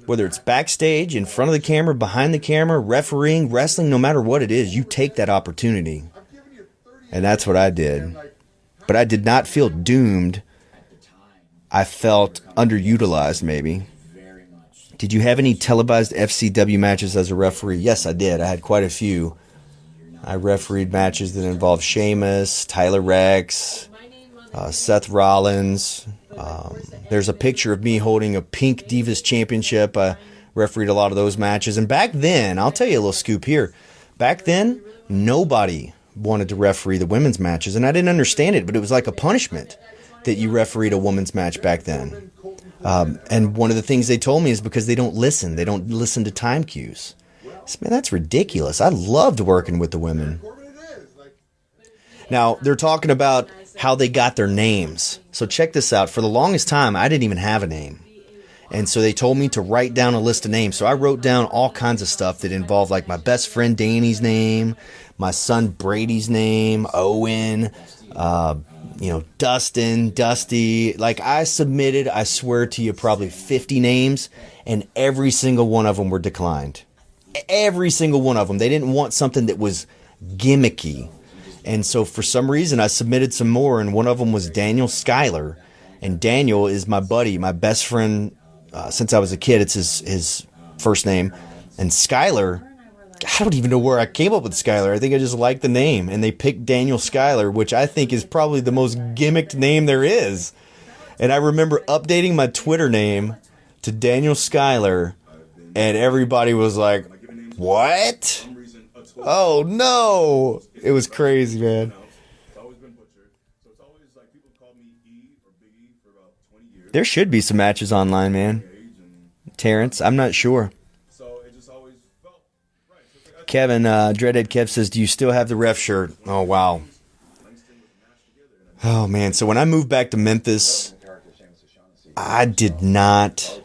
whether it's backstage, in front of the camera, behind the camera, refereeing, wrestling, no matter what it is, you take that opportunity. And that's what I did. But I did not feel doomed. I felt underutilized, maybe. Did you have any televised FCW matches as a referee? Yes, I did. I had quite a few. I refereed matches that involved Sheamus, Tyler Rex, Seth Rollins. There's a picture of me holding a pink Divas Championship. I refereed a lot of those matches. And back then, I'll tell you a little scoop here. Back then, nobody wanted to referee the women's matches. And I didn't understand it, but it was like a punishment that you refereed a women's match back then. And one of the things they told me is because they don't listen. They don't listen to time cues. So, man, that's ridiculous. I loved working with the women. Now, they're talking about how they got their names. So check this out. For the longest time, I didn't even have a name. And so they told me to write down a list of names. So I wrote down all kinds of stuff that involved like my best friend Danny's name, my son Brady's name, Owen, Dustin, Dusty. Like I submitted, I swear to you, probably 50 names, and every single one of them were declined. Every single one of them. They didn't want something that was gimmicky. And so for some reason, I submitted some more, and one of them was Daniel Schuyler. And Daniel is my buddy, my best friend since I was a kid. It's his first name. And Schuyler, I don't even know where I came up with Schuyler. I think I just liked the name. And they picked Daniel Schuyler, which I think is probably the most gimmicked name there is. And I remember updating my Twitter name to Daniel Schuyler, and everybody was like, what? Oh, no. It was crazy, man. There should be some matches online, man. Terrence, I'm not sure. Kevin, Dreadhead Kev says, do you still have the ref shirt? Oh, wow. Oh, man. So when I moved back to Memphis, I did not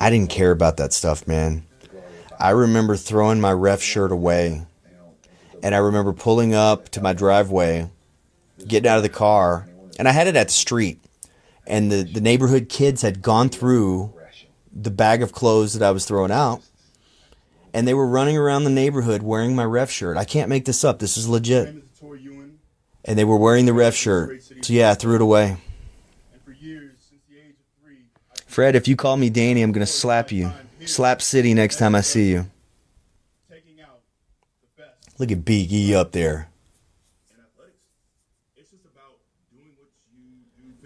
I didn't care about that stuff, man. I remember throwing my ref shirt away. And I remember pulling up to my driveway, getting out of the car, and I had it at the street. And the neighborhood kids had gone through the bag of clothes that I was throwing out. And they were running around the neighborhood wearing my ref shirt. I can't make this up. This is legit. And they were wearing the ref shirt. So yeah, I threw it away. Fred, if you call me Danny, I'm going to slap you. Slap City next time I see you. Look at Big E up there.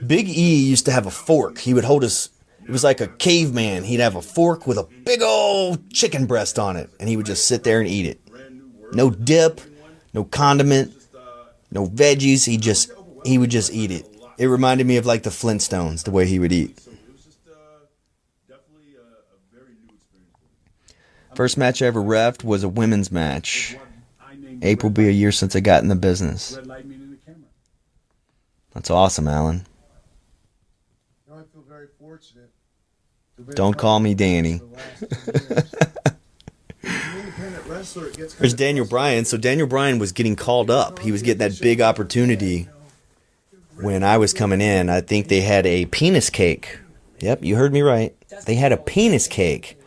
Big E used to have a fork. He would hold his... It was like a caveman. He'd have a fork with a big old chicken breast on it. And he would just sit there and eat it. No dip, no condiment, no veggies. He would just eat it. It reminded me of like the Flintstones, the way he would eat. First match I ever reffed was a women's match. April will be a year since I got in the business. That's awesome, Alan. I feel very fortunate. Don't call me Danny. There's Daniel Bryan. So Daniel Bryan was getting called up. He was getting that big opportunity when I was coming in. I think they had a penis cake. Yep, you heard me right. They had a penis cake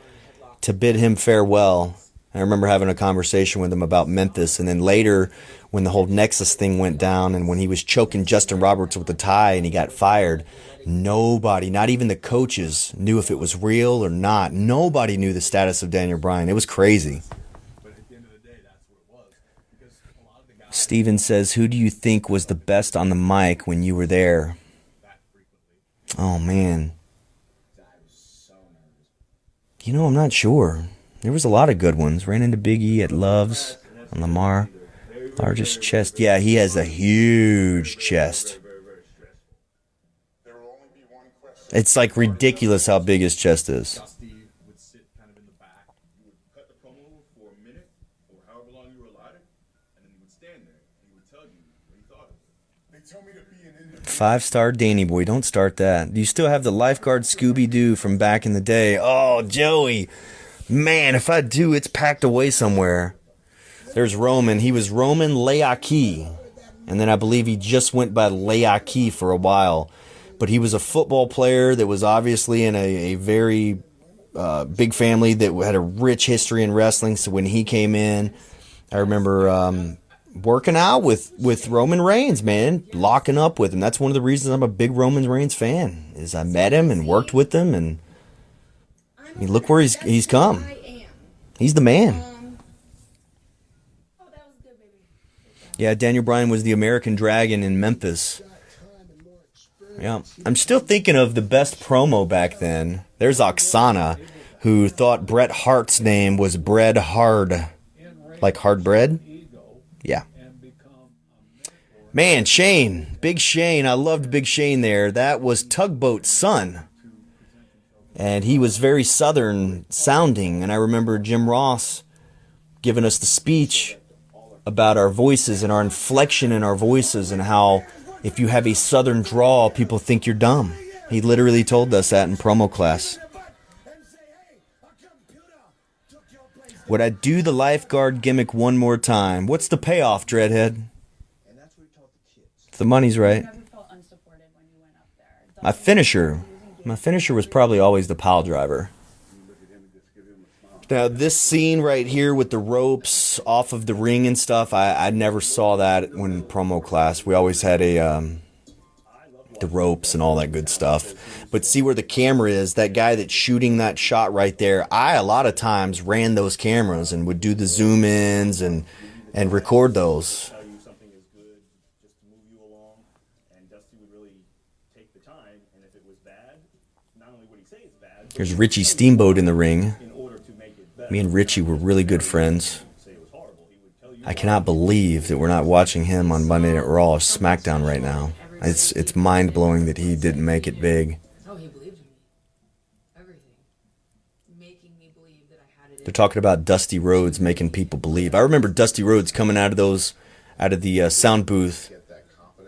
to bid him farewell. I remember having a conversation with him about Memphis, and then later when the whole Nexus thing went down and when he was choking Justin Roberts with the tie and he got fired, nobody, not even the coaches, knew if it was real or not. Nobody knew the status of Daniel Bryan. It was crazy. Steven says, who do you think was the best on the mic when you were there? Oh, man. You know, I'm not sure. There was a lot of good ones. Ran into Big E at Love's on Lamar. Largest chest. Yeah, he has a huge chest. It's like ridiculous how big his chest is. Five-star Danny Boy. Don't start that. Do you still have the lifeguard Scooby-Doo from back in the day? Oh, Joey. Man, if I do, it's packed away somewhere. There's Roman. He was Roman Leaki. And then I believe he just went by Leaki for a while. But he was a football player that was obviously in a very big family that had a rich history in wrestling. So when he came in, I remember working out with Roman Reigns, man. Locking up with him. That's one of the reasons I'm a big Roman Reigns fan. Is I met him and worked with him, and I mean, look where he's come. He's the man. Yeah, Daniel Bryan was the American Dragon in Memphis. Yeah, I'm still thinking of the best promo back then. There's Oksana, who thought Bret Hart's name was Bread Hard. Like hard bread? Yeah. Man, Shane. Big Shane. I loved Big Shane there. That was Tugboat's son. And he was very southern sounding. And I remember Jim Ross giving us the speech about our voices and our inflection in our voices and how if you have a southern drawl, people think you're dumb. He literally told us that in promo class. Would I do the lifeguard gimmick one more time? What's the payoff, Dreadhead? If the money's right. My finisher was probably always the pile driver. Now, this scene right here with the ropes off of the ring and stuff, I never saw that when promo class. We always had the ropes and all that good stuff. But see where the camera is, that guy that's shooting that shot right there, I a lot of times ran those cameras and would do the zoom ins and record those. There's Richie Steamboat in the ring. Me and Richie were really good friends. I cannot believe that we're not watching him on Monday Night Raw or SmackDown right now. It's mind-blowing that he didn't make it big. They're talking about Dusty Rhodes making people believe. I remember Dusty Rhodes coming out of the sound booth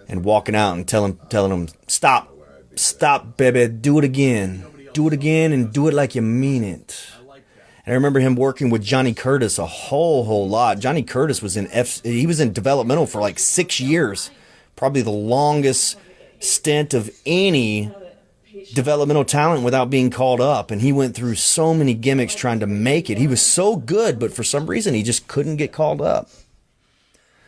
and walking out and telling them, stop, baby, do it again. do it again and do it like you mean it. And I remember him working with Johnny Curtis a whole lot. Johnny Curtis was he was in developmental for like 6 years. Probably the longest stint of any developmental talent without being called up. And he went through so many gimmicks trying to make it. He was so good, but for some reason he just couldn't get called up.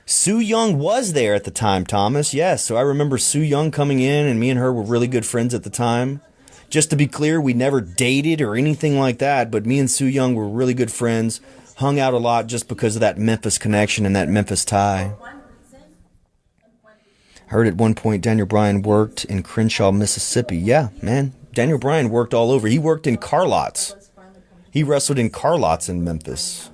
Sue Young was there at the time, Thomas. Yes, so I remember Sue Young coming in, and me and her were really good friends at the time. Just to be clear, we never dated or anything like that, but me and Sue Young were really good friends, hung out a lot just because of that Memphis connection and that Memphis tie. Heard at one point Daniel Bryan worked in Crenshaw, Mississippi. Yeah, man, Daniel Bryan worked all over. He worked in car lots. He wrestled in car lots in Memphis.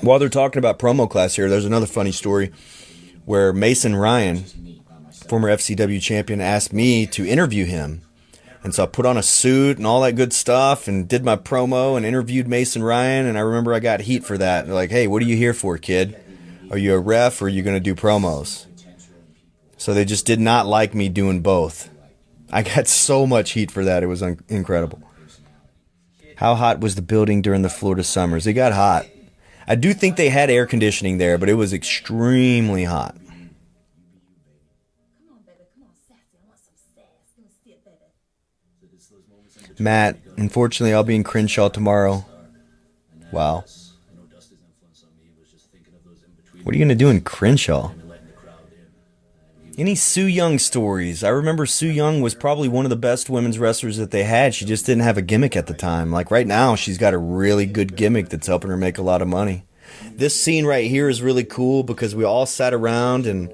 While they're talking about promo class here, there's another funny story where Mason Ryan, former FCW champion, asked me to interview him. And so I put on a suit and all that good stuff and did my promo and interviewed Mason Ryan. And I remember I got heat for that. They're like, hey, what are you here for, kid? Are you a ref or are you going to do promos? So they just did not like me doing both. I got so much heat for that. It was incredible. How hot was the building during the Florida summers? It got hot. I do think they had air conditioning there, but it was extremely hot. Matt, unfortunately, I'll be in Crenshaw tomorrow. Wow. What are you going to do in Crenshaw? Any Sue Young stories? I remember Sue Young was probably one of the best women's wrestlers that they had. She just didn't have a gimmick at the time. Like right now, she's got a really good gimmick that's helping her make a lot of money. This scene right here is really cool because we all sat around and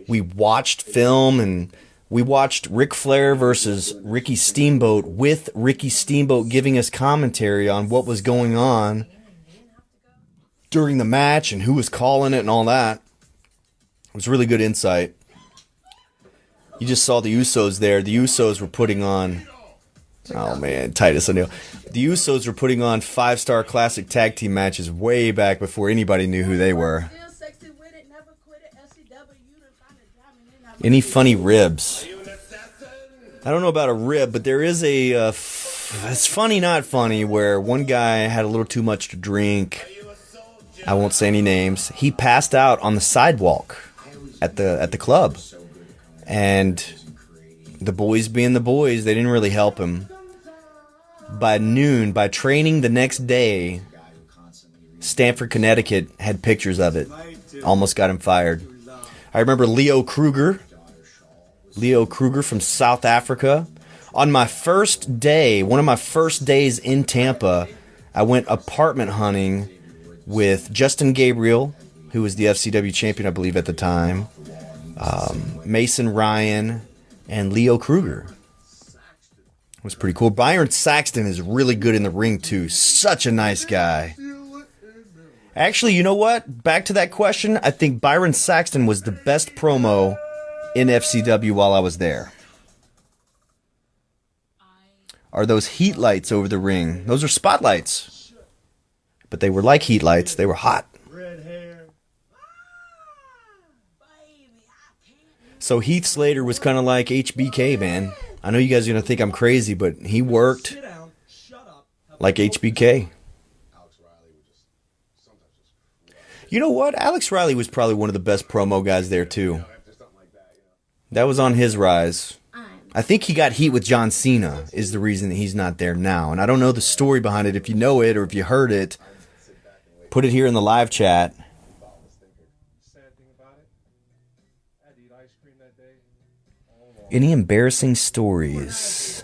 we watched film, and we watched Ric Flair versus Ricky Steamboat with Ricky Steamboat giving us commentary on what was going on during the match and who was calling it and all that. It was really good insight. You just saw the Usos there. The Usos were putting on... Oh, man, Titus O'Neil. The Usos were putting on 5-star classic tag team matches way back before anybody knew who they were. Any funny ribs? I don't know about a rib, but there is a... it's funny, not funny, where one guy had a little too much to drink. I won't say any names. He passed out on the sidewalk at the club. And the boys being the boys, they didn't really help him. By noon, by training the next day, Stamford, Connecticut had pictures of it. Almost got him fired. I remember Leo Kruger from South Africa. On my first day, one of my first days in Tampa, I went apartment hunting with Justin Gabriel, who was the FCW champion, I believe, at the time. Mason Ryan, and Leo Kruger. It was pretty cool. Byron Saxton is really good in the ring, too. Such a nice guy. Actually, you know what? Back to that question, I think Byron Saxton was the best promo in FCW while I was there. Are those heat lights over the ring? Those are spotlights. But they were like heat lights. They were hot. So Heath Slater was kind of like HBK, man. I know you guys are going to think I'm crazy, but he worked like HBK. You know what? Alex Riley was probably one of the best promo guys there, too. That was on his rise. I think he got heat with John Cena is the reason that he's not there now. And I don't know the story behind it. If you know it or if you heard it, put it here in the live chat. Any embarrassing stories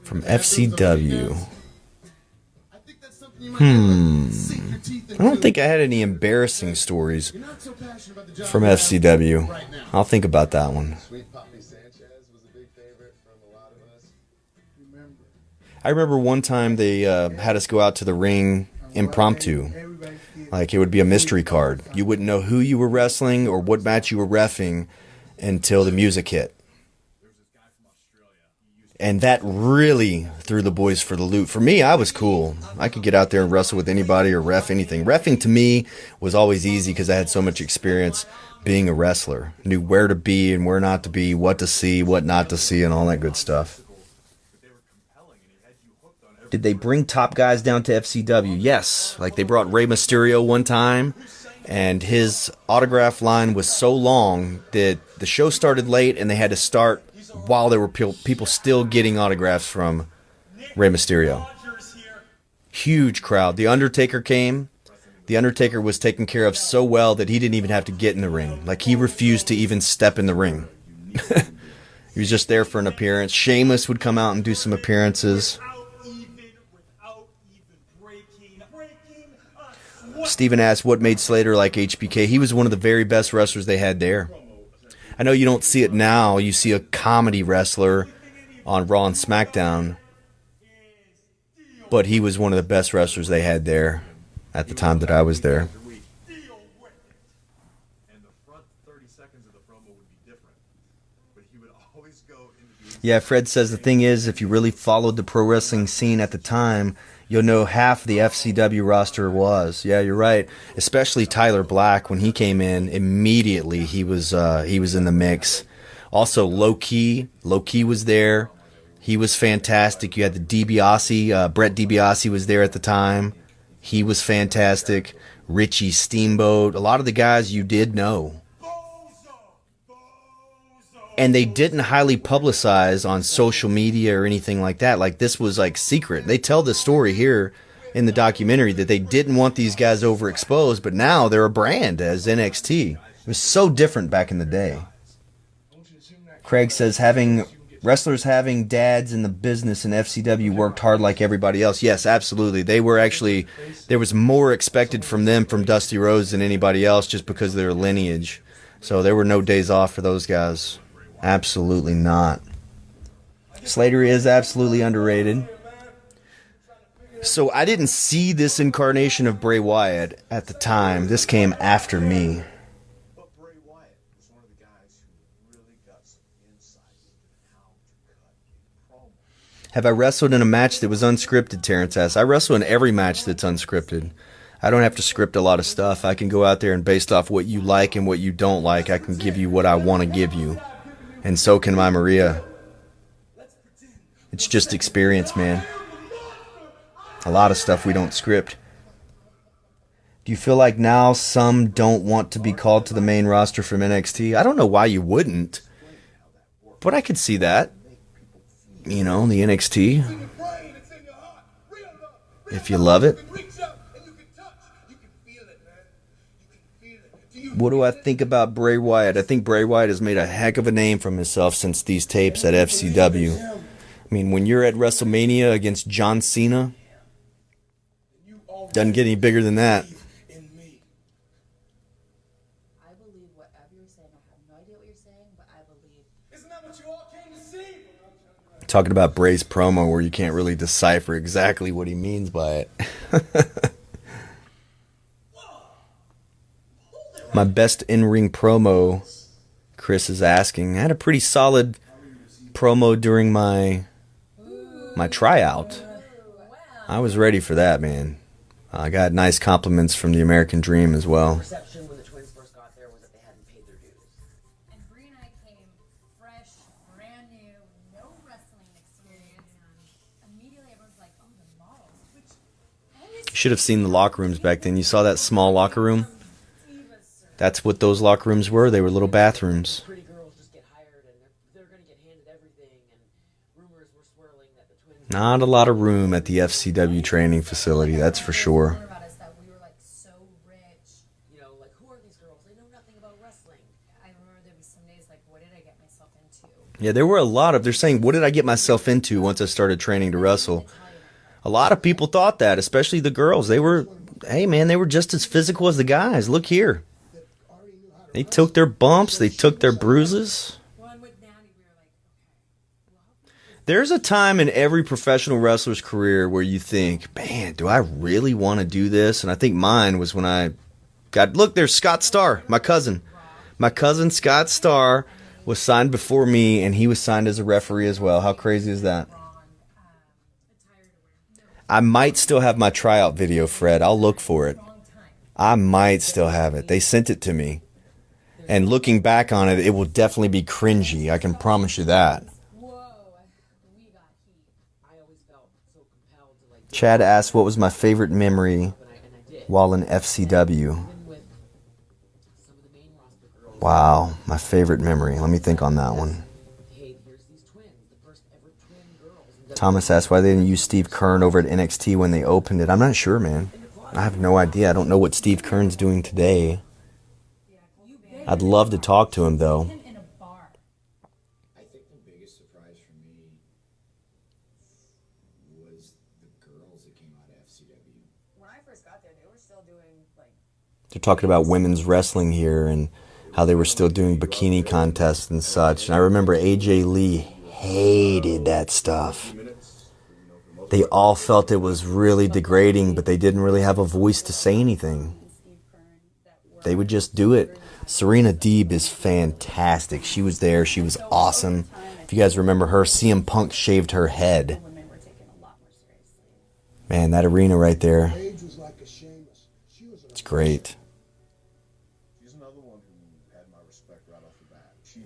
from FCW? I don't think I had any embarrassing stories from FCW. I'll think about that one. I remember one time they had us go out to the ring impromptu. Like it would be a mystery card. You wouldn't know who you were wrestling or what match you were reffing until the music hit. And that really threw the boys for the loop. For me, I was cool. I could get out there and wrestle with anybody or ref anything. Reffing to me was always easy because I had so much experience. being a wrestler. Knew where to be and where not to be, what to see, what not to see, and all that good stuff. Did they bring top guys down to FCW? Yes. Like they brought Rey Mysterio one time, and his autograph line was so long that the show started late and they had to start while there were people still getting autographs from Rey Mysterio. Huge crowd. The Undertaker came. The Undertaker was taken care of so well that he didn't even have to get in the ring. Like, he refused to even step in the ring. He was just there for an appearance. Sheamus would come out and do some appearances. Steven asked what made Slater like HBK. He was one of the very best wrestlers they had there. I know you don't see it now. You see a comedy wrestler on Raw and SmackDown. But he was one of the best wrestlers they had there at the time that I was there. Yeah, Fred says the thing is, if you really followed the pro wrestling scene at the time, you'll know half the FCW roster was. Yeah, you're right. Especially Tyler Black, when he came in, immediately he was in the mix. Also, Low Key was there. He was fantastic. You had the DiBiase, Brett DiBiase was there at the time. He was fantastic. Richie Steamboat, a lot of the guys you did know. And they didn't highly publicize on social media or anything like that. Like, this was like secret. They tell the story here in the documentary that they didn't want these guys overexposed, but now they're a brand as NXT. It was so different back in the day. Craig says wrestlers having dads in the business in FCW worked hard like everybody else. Yes, absolutely. There was more expected from them from Dusty Rhodes than anybody else just because of their lineage. So there were no days off for those guys. Absolutely not. Slater is absolutely underrated. So I didn't see this incarnation of Bray Wyatt at the time. This came after me. Have I wrestled in a match that was unscripted, Terrence asks. I wrestle in every match that's unscripted. I don't have to script a lot of stuff. I can go out there and based off what you like and what you don't like, I can give you what I want to give you. And so can my Maria. It's just experience, man. A lot of stuff we don't script. Do you feel like now some don't want to be called to the main roster from NXT? I don't know why you wouldn't, but I could see that. You know, the NXT. If you love it. What do I think about Bray Wyatt? I think Bray Wyatt has made a heck of a name for himself since these tapes at FCW. I mean, when you're at WrestleMania against John Cena, doesn't get any bigger than that. I believe whatever you're saying. I have no idea what you're saying, but I believe. Isn't that what you all came to see? Talking about Bray's promo where you can't really decipher exactly what he means by it. My best in-ring promo, Chris is asking. I had a pretty solid promo during my tryout. I was ready for that, man. I got nice compliments from the American Dream as well. Perception when the twins first got there was that they hadn't paid their dues. And Bree and I came fresh, brand new, no wrestling experience. Immediately everyone's like, oh, the models. You should have seen the locker rooms back then. You saw that small locker room? That's what those locker rooms were. They were little bathrooms. Pretty girls just get hired and they're going to get handed everything, and rumors were swirling that the twins... Not a lot of room at the FCW training facility, that's for sure. We were like so rich. You know, like, who are these girls? They know nothing about wrestling. I remember there'd be some days like, what did I get myself into? Yeah, there were a lot of, they're saying, what did I get myself into once I started training to wrestle? A lot of people thought that, especially the girls. They were, hey man, they were just as physical as the guys. Look here. They took their bumps, they took their bruises. There's a time in every professional wrestler's career where you think, man, do I really want to do this? And I think mine was when I got, look, there's Scott Starr, my cousin. My cousin Scott Starr was signed before me, and he was signed as a referee as well. How crazy is that? I might still have my tryout video, Fred. I'll look for it. I might still have it. They sent it to me. And looking back on it, it will definitely be cringy. I can promise you that. Chad asked what was my favorite memory while in FCW. Wow, my favorite memory. Let me think on that one. Thomas asked why they didn't use Steve Keirn over at NXT when they opened it. I'm not sure, man. I have no idea. I don't know what Steve Keirn's doing today. I'd love to talk to him, though. I think the biggest surprise for me was the girls that came out of FCW. When I first got there, they were still doing like. They're talking about women's wrestling here and how they were still doing bikini contests and such. And I remember AJ Lee hated that stuff. They all felt it was really degrading, but they didn't really have a voice to say anything. They would just do it. Serena Deeb is fantastic. She was there. She was awesome. If you guys remember her, CM Punk shaved her head. Man, that arena right there. It's great.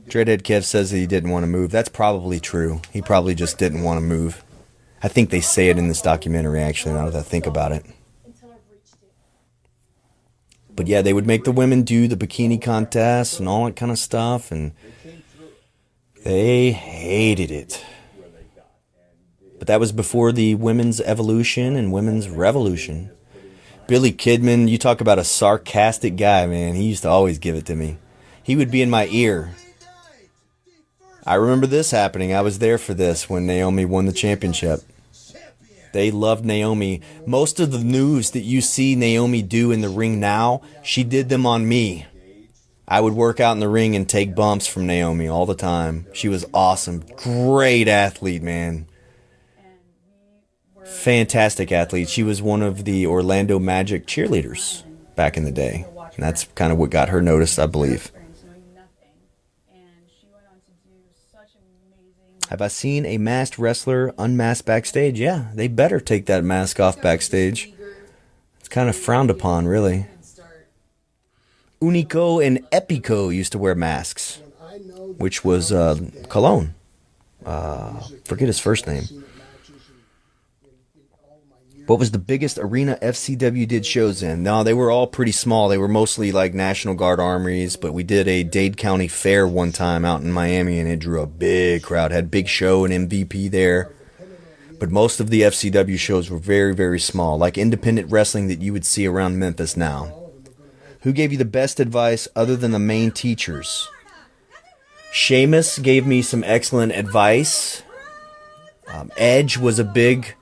Dreadhead Kev says that he didn't want to move. That's probably true. He probably just didn't want to move. I think they say it in this documentary, actually, now that I think about it. But yeah, they would make the women do the bikini contests and all that kind of stuff, and they hated it. But that was before the women's evolution and women's revolution. Billy Kidman, you talk about a sarcastic guy, man. He used to always give it to me. He would be in my ear. I remember this happening. I was there for this when Naomi won the championship. They loved Naomi. Most of the moves that you see Naomi do in the ring now, she did them on me. I would work out in the ring and take bumps from Naomi all the time. She was awesome. Great athlete, man. Fantastic athlete. She was one of the Orlando Magic cheerleaders back in the day. And that's kind of what got her noticed, I believe. Have I seen a masked wrestler unmasked backstage? Yeah, they better take that mask off backstage. It's kind of frowned upon, really. Unico and Epico used to wear masks, which was Cologne. Forget his first name. What was the biggest arena FCW did shows in? No, they were all pretty small. They were mostly like National Guard armories, but we did a Dade County Fair one time out in Miami, and it drew a big crowd. Had Big Show and MVP there. But most of the FCW shows were very, very small, like independent wrestling that you would see around Memphis now. Who gave you the best advice other than the main teachers? Sheamus gave me some excellent advice. Edge was a big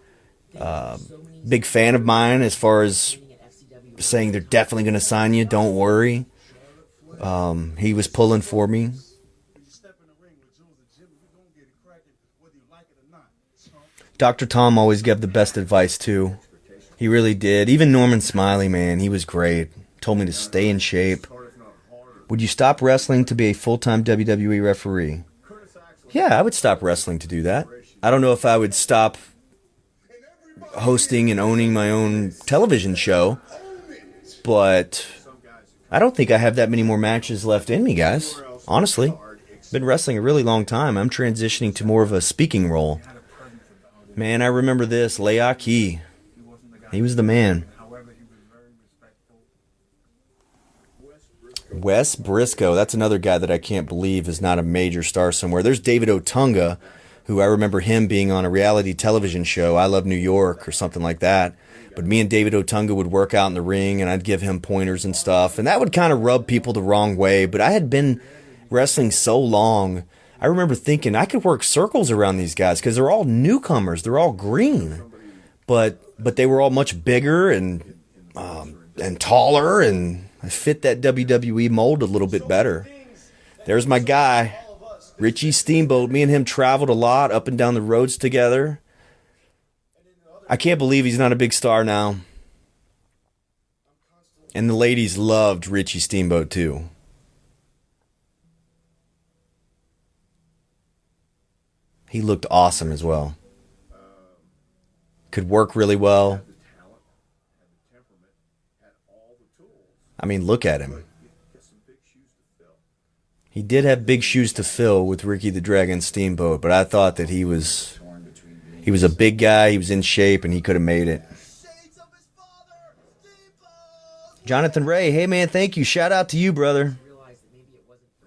fan of mine as far as saying they're definitely going to sign you, don't worry. He was pulling for me. Dr. Tom always gave the best advice too. He really did. Even Norman Smiley, man, he was great. Told me to stay in shape. Would you stop wrestling to be a full-time WWE referee? Yeah, I would stop wrestling to do that. I don't know if I would stop hosting and owning my own television show, but I don't think I have that many more matches left in me, guys. Honestly, been wrestling a really long time. I'm transitioning to more of a speaking role. Man, I remember this, Leaki. He was the man. Wes Briscoe, that's another guy that I can't believe is not a major star somewhere. There's David Otunga, who I remember him being on a reality television show, I Love New York or something like that. But me and David Otunga would work out in the ring, and I'd give him pointers and stuff, and that would kind of rub people the wrong way. But I had been wrestling so long, I remember thinking I could work circles around these guys because they're all newcomers, they're all green, but they were all much bigger and taller, and I fit that WWE mold a little bit better. There's my guy, Richie Steamboat. Me and him traveled a lot up and down the roads together. I can't believe he's not a big star now. And the ladies loved Richie Steamboat too. He looked awesome as well. Could work really well. I mean, look at him. He did have big shoes to fill with Ricky the Dragon Steamboat, but I thought that he was a big guy, he was in shape, and he could have made it. Jonathan Ray, hey man, thank you. Shout out to you, brother.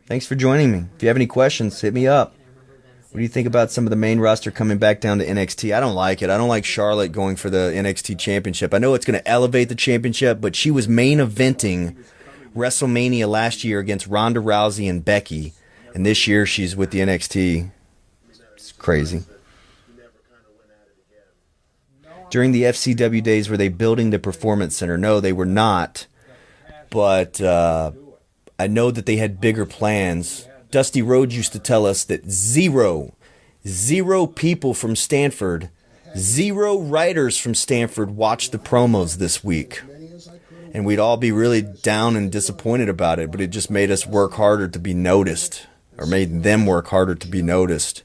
Thanks for joining me. If you have any questions, hit me up. What do you think about some of the main roster coming back down to NXT? I don't like it. I don't like Charlotte going for the NXT championship. I know it's going to elevate the championship, but she was main eventing WrestleMania last year against Ronda Rousey and Becky, and this year she's with the NXT. It's crazy. During the FCW days, were they building the Performance Center? No, they were not. But I know that they had bigger plans. Dusty Rhodes used to tell us that zero people from Stanford, 0 writers from Stanford watched the promos this week. And we'd all be really down and disappointed about it, but it just made us work harder to be noticed, or made them work harder to be noticed.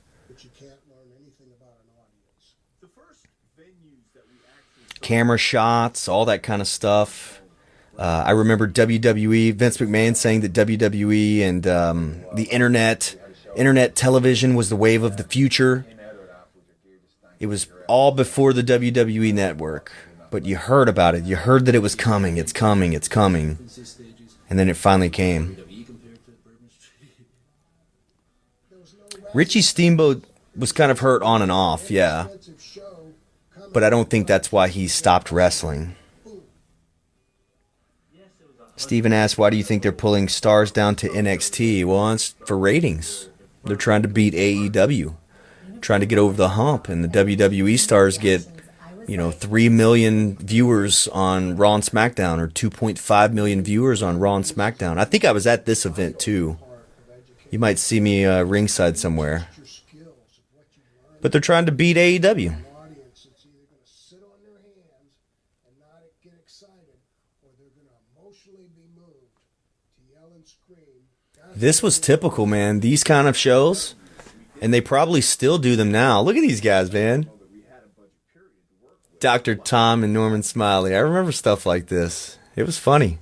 Camera shots, all that kind of stuff. I remember WWE, Vince McMahon saying that WWE and the internet television was the wave of the future. It was all before the WWE network, but you heard about it. You heard that it was coming, it's coming, it's coming. And then it finally came. Richie Steamboat was kind of hurt on and off, yeah. But I don't think that's why he stopped wrestling. Steven asked, why do you think they're pulling stars down to NXT? Well, it's for ratings. They're trying to beat AEW. Trying to get over the hump. And the WWE stars get, 3 million viewers on Raw and SmackDown, or 2.5 million viewers on Raw and SmackDown. I think I was at this event, too. You might see me ringside somewhere. But they're trying to beat AEW. This was typical, man. These kind of shows, and they probably still do them now. Look at these guys, man. Dr. Tom and Norman Smiley. I remember stuff like this. It was funny.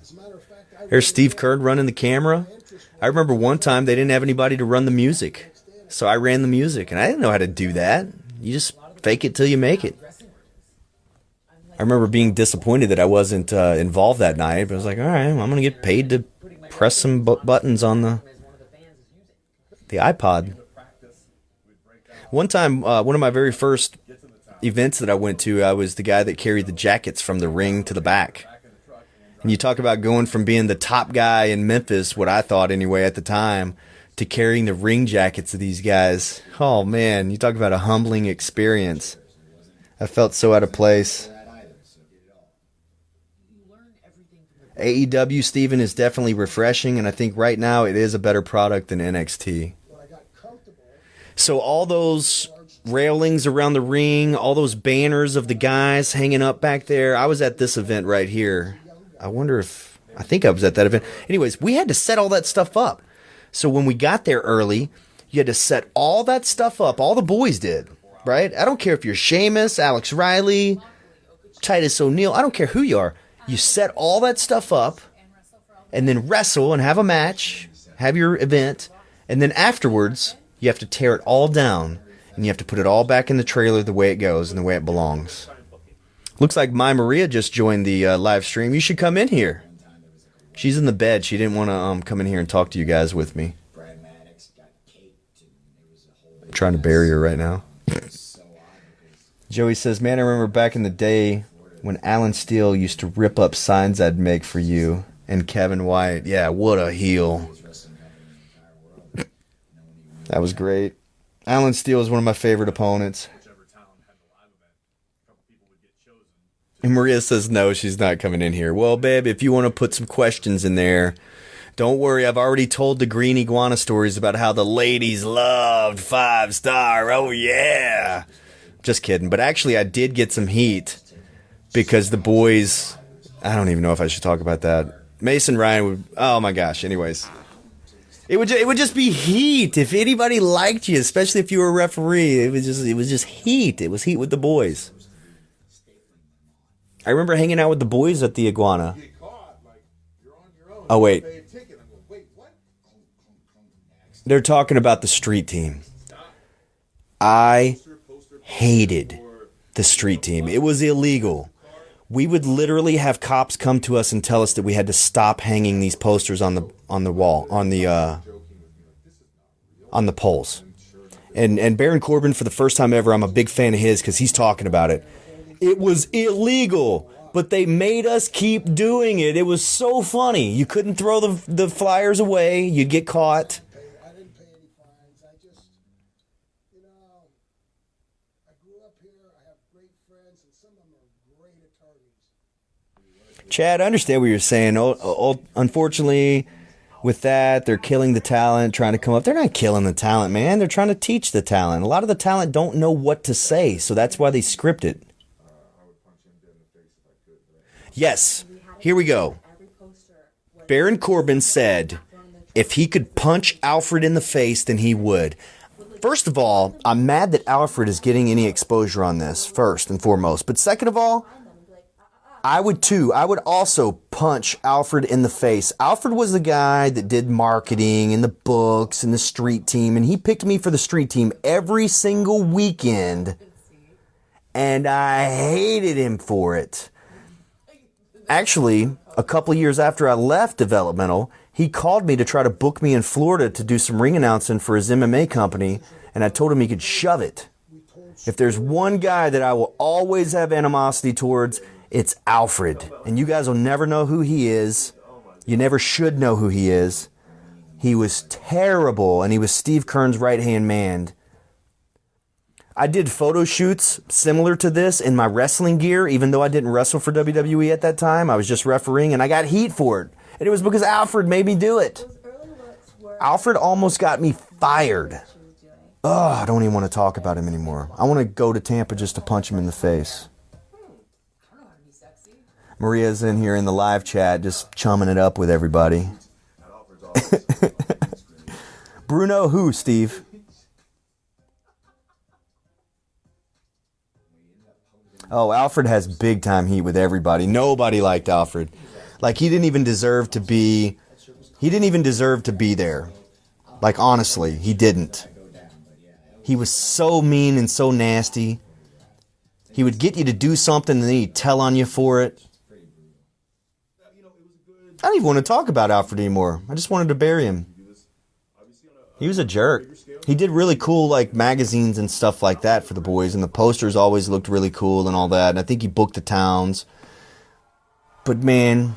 There's Steve Kerr running the camera. I remember one time they didn't have anybody to run the music, so I ran the music, and I didn't know how to do that. You just fake it till you make it. I remember being disappointed that I wasn't involved that night, but I was like, all right, I'm going to get paid to press some buttons on the iPod. One time, one of my very first events that I went to, I was the guy that carried the jackets from the ring to the back. And you talk about going from being the top guy in Memphis, what I thought anyway at the time, to carrying the ring jackets of these guys. Oh man, you talk about a humbling experience. I felt so out of place. AEW, Steven, is definitely refreshing, and I think right now it is a better product than NXT. So all those railings around the ring, all those banners of the guys hanging up back there. I was at this event right here. I think I was at that event. Anyways, we had to set all that stuff up. So when we got there early, you had to set all that stuff up. All the boys did, right? I don't care if you're Sheamus, Alex Riley, Titus O'Neil. I don't care who you are. You set all that stuff up and then wrestle and have a match, have your event, and then afterwards you have to tear it all down and you have to put it all back in the trailer the way it goes and the way it belongs. Looks like My Maria just joined the live stream. You should come in here. She's in the bed. She didn't want to come in here and talk to you guys with me. I'm trying to bury her right now. Joey says, man, I remember back in the day when Alan Steele used to rip up signs I'd make for you, and Kevin White. Yeah, what a heel. That was great. Alan Steele is one of my favorite opponents. And Maria says, no, she's not coming in here. Well, babe, if you want to put some questions in there, don't worry. I've already told the green iguana stories about how the ladies loved 5-star. Oh, yeah. Just kidding. But actually, I did get some heat. Because the boys, I don't even know if I should talk about that. Mason Ryan would, oh my gosh, anyways. It would just be heat. If anybody liked you, especially if you were a referee, it was just heat. It was heat with the boys. I remember hanging out with the boys at the Iguana. Oh, wait. They're talking about the street team. I hated the street team. It was illegal. We would literally have cops come to us and tell us that we had to stop hanging these posters on the wall, on the poles. And Baron Corbin, for the first time ever, I'm a big fan of his because he's talking about it. It was illegal, but they made us keep doing it. It was so funny. You couldn't throw the flyers away. You'd get caught. I didn't pay any fines. I just, you know, I grew up here. I have great friends, and some of them are great attorneys. Chad, I understand what you're saying. Unfortunately, with that, they're killing the talent, trying to come up. They're not killing the talent, man. They're trying to teach the talent. A lot of the talent don't know what to say, so that's why they script it. Yes, here we go. Baron Corbin said if he could punch Alfred in the face, then he would. First of all, I'm mad that Alfred is getting any exposure on this, first and foremost. But second of all, I would too. I would also punch Alfred in the face. Alfred was the guy that did marketing and the books and the street team, and he picked me for the street team every single weekend, and I hated him for it. Actually, a couple years after I left Developmental, he called me to try to book me in Florida to do some ring announcing for his MMA company, and I told him he could shove it. If there's one guy that I will always have animosity towards, it's Alfred. And you guys will never know who he is. You never should know who he is. He was terrible, and he was Steve Kern's right-hand man. I did photo shoots similar to this in my wrestling gear, even though I didn't wrestle for WWE at that time. I was just refereeing, and I got heat for it. And it was because Alfred made me do it. Alfred almost got me fired. Oh, I don't even want to talk about him anymore. I want to go to Tampa just to punch him in the face. Maria's in here in the live chat just chumming it up with everybody. Bruno who, Steve? Oh, Alfred has big time heat with everybody. Nobody liked Alfred. Like he didn't even deserve to be there. Like honestly, he didn't. He was so mean and so nasty. He would get you to do something and then he'd tell on you for it. I don't even want to talk about Alfred anymore. I just wanted to bury him. He was a jerk. He did really cool like magazines and stuff like that for the boys, and the posters always looked really cool and all that. And I think he booked the towns. But man,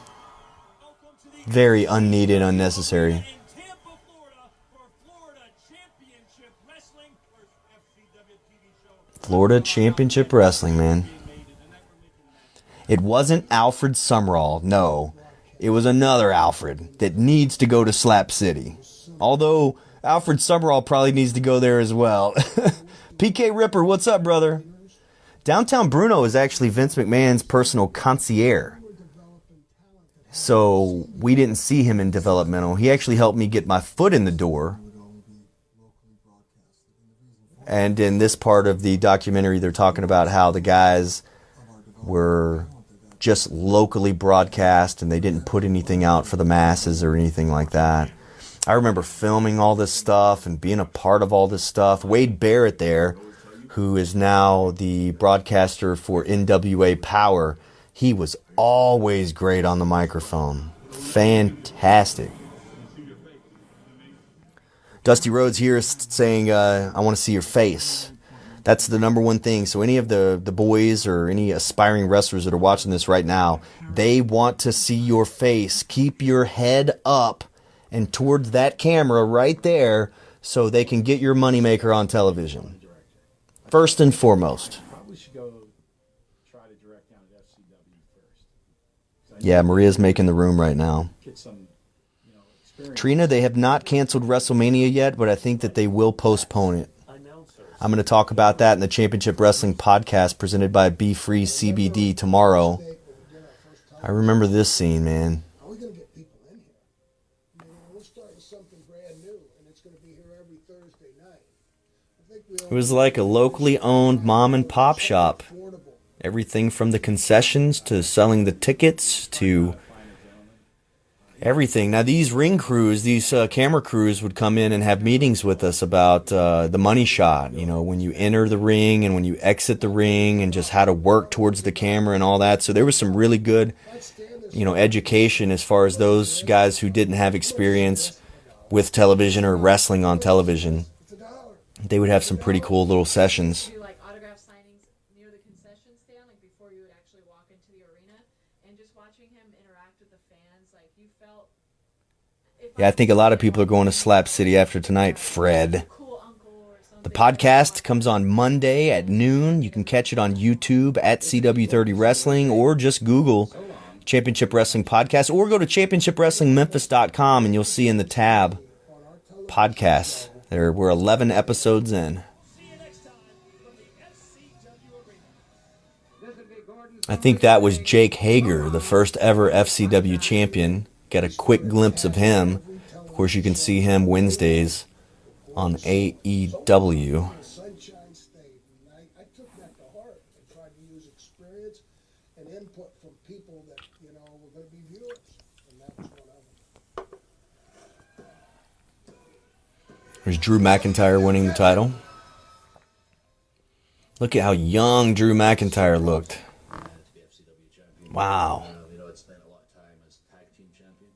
very unneeded, unnecessary. Florida Championship Wrestling, man. It wasn't Alfred Summerall, no. It was another Alfred that needs to go to Slap City. Although Alfred Summerall probably needs to go there as well. PK Ripper, what's up, brother? Downtown Bruno is actually Vince McMahon's personal concierge. So we didn't see him in developmental. He actually helped me get my foot in the door. And in this part of the documentary, they're talking about how the guys were just locally broadcast and they didn't put anything out for the masses or anything like that. I remember filming all this stuff and being a part of all this stuff. Wade Barrett there, who is now the broadcaster for NWA Power, he was always great on the microphone. Fantastic. Dusty Rhodes here is saying, I want to see your face. That's the number one thing. So any of the boys or any aspiring wrestlers that are watching this right now, they want to see your face. Keep your head up and towards that camera right there so they can get your moneymaker on television. First and foremost. Probably should go try to direct down at FCW first. Yeah, Maria's making the room right now. Get some, experience. Trina, they have not canceled WrestleMania yet, but I think that they will postpone it. I'm going to talk about that in the Championship Wrestling podcast presented by Be Free CBD tomorrow. I remember this scene, man. How are we going to get people in here? I mean, we're starting something brand new, and it's going to be here every Thursday night. I think It was like a locally owned mom and pop shop. Everything from the concessions to selling the tickets to... everything. Now, these ring crews, these camera crews would come in and have meetings with us about the money shot, you know, when you enter the ring and when you exit the ring and just how to work towards the camera and all that. So there was some really good, you know, education as far as those guys who didn't have experience with television or wrestling on television. They would have some pretty cool little sessions. Do like autograph signings near the concession stand, like before you would actually walk into the arena, and just watching him interact with the fans, like you felt. Yeah, I think a lot of people are going to Slap City after tonight, Fred. The podcast comes on Monday at noon. You can catch it on YouTube at CW30 Wrestling, or just Google Championship Wrestling Podcast, or go to championshipwrestlingmemphis.com and you'll see in the tab podcasts. We're 11 episodes in. I think that was Jake Hager, the first ever FCW champion. Got a quick glimpse of him. Of course, you can see him Wednesdays on AEW. Sunshine State. And I took that to heart and tried to use experience and input from people that, you know, were going to be viewers. And that was one of them. There's Drew McIntyre winning the title. Look at how young Drew McIntyre looked. Wow. You know, I'd spent a lot of time as tag team champion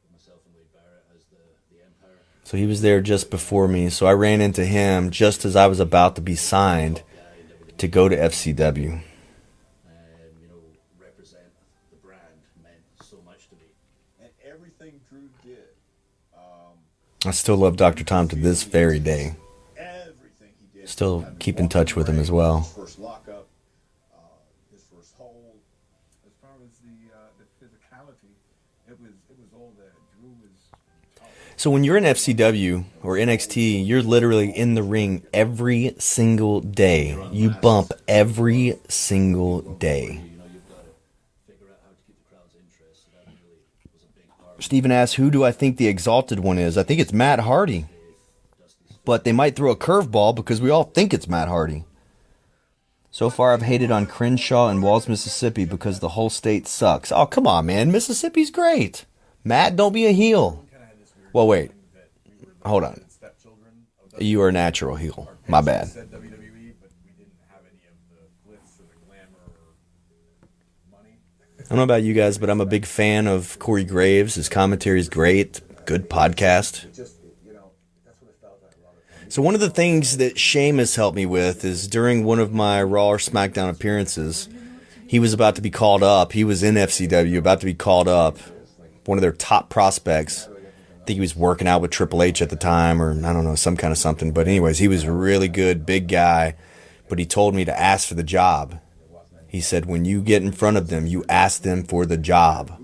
with myself and Wade Barrett as the Empire. So he was there just before me, so I ran into him just as I was about to be signed to go to FCW. You know, represent the brand meant so much to me. And everything Drew did. I still love Dr. Tom to this very day. Everything he did. Still keep in touch with him as well. First lockup, his first hold. As far as the physicality, it was all there. Drew was. So when you're in FCW or NXT, you're literally in the ring every single day. You bump every single day. Steven asks, who do I think the exalted one is? I think it's Matt Hardy. But they might throw a curveball because we all think it's Matt Hardy. So far, I've hated on Crenshaw and Walls, Mississippi because the whole state sucks. Oh, come on, man. Mississippi's great. Matt, don't be a heel. Well, wait. Hold on. You are a natural heel. My bad. I don't know about you guys, but I'm a big fan of Corey Graves. His commentary is great. Good podcast. So one of the things that Sheamus helped me with is during one of my Raw or SmackDown appearances, he was about to be called up. He was in FCW, about to be called up. One of their top prospects. I think he was working out with Triple H at the time, or I don't know, some kind of something. But anyways, he was a really good, big guy. But he told me to ask for the job. He said, when you get in front of them, you ask them for the job.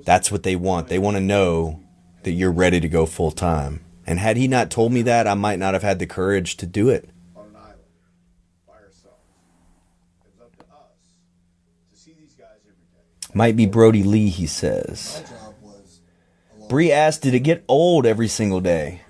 That's what they want. They want to know that you're ready to go full time. And had he not told me that, I might not have had the courage to do it. On an island, by ourselves. It's up to us to see these guys every day. Might be Brody Lee, he says. Bree asked, did it get old every single day?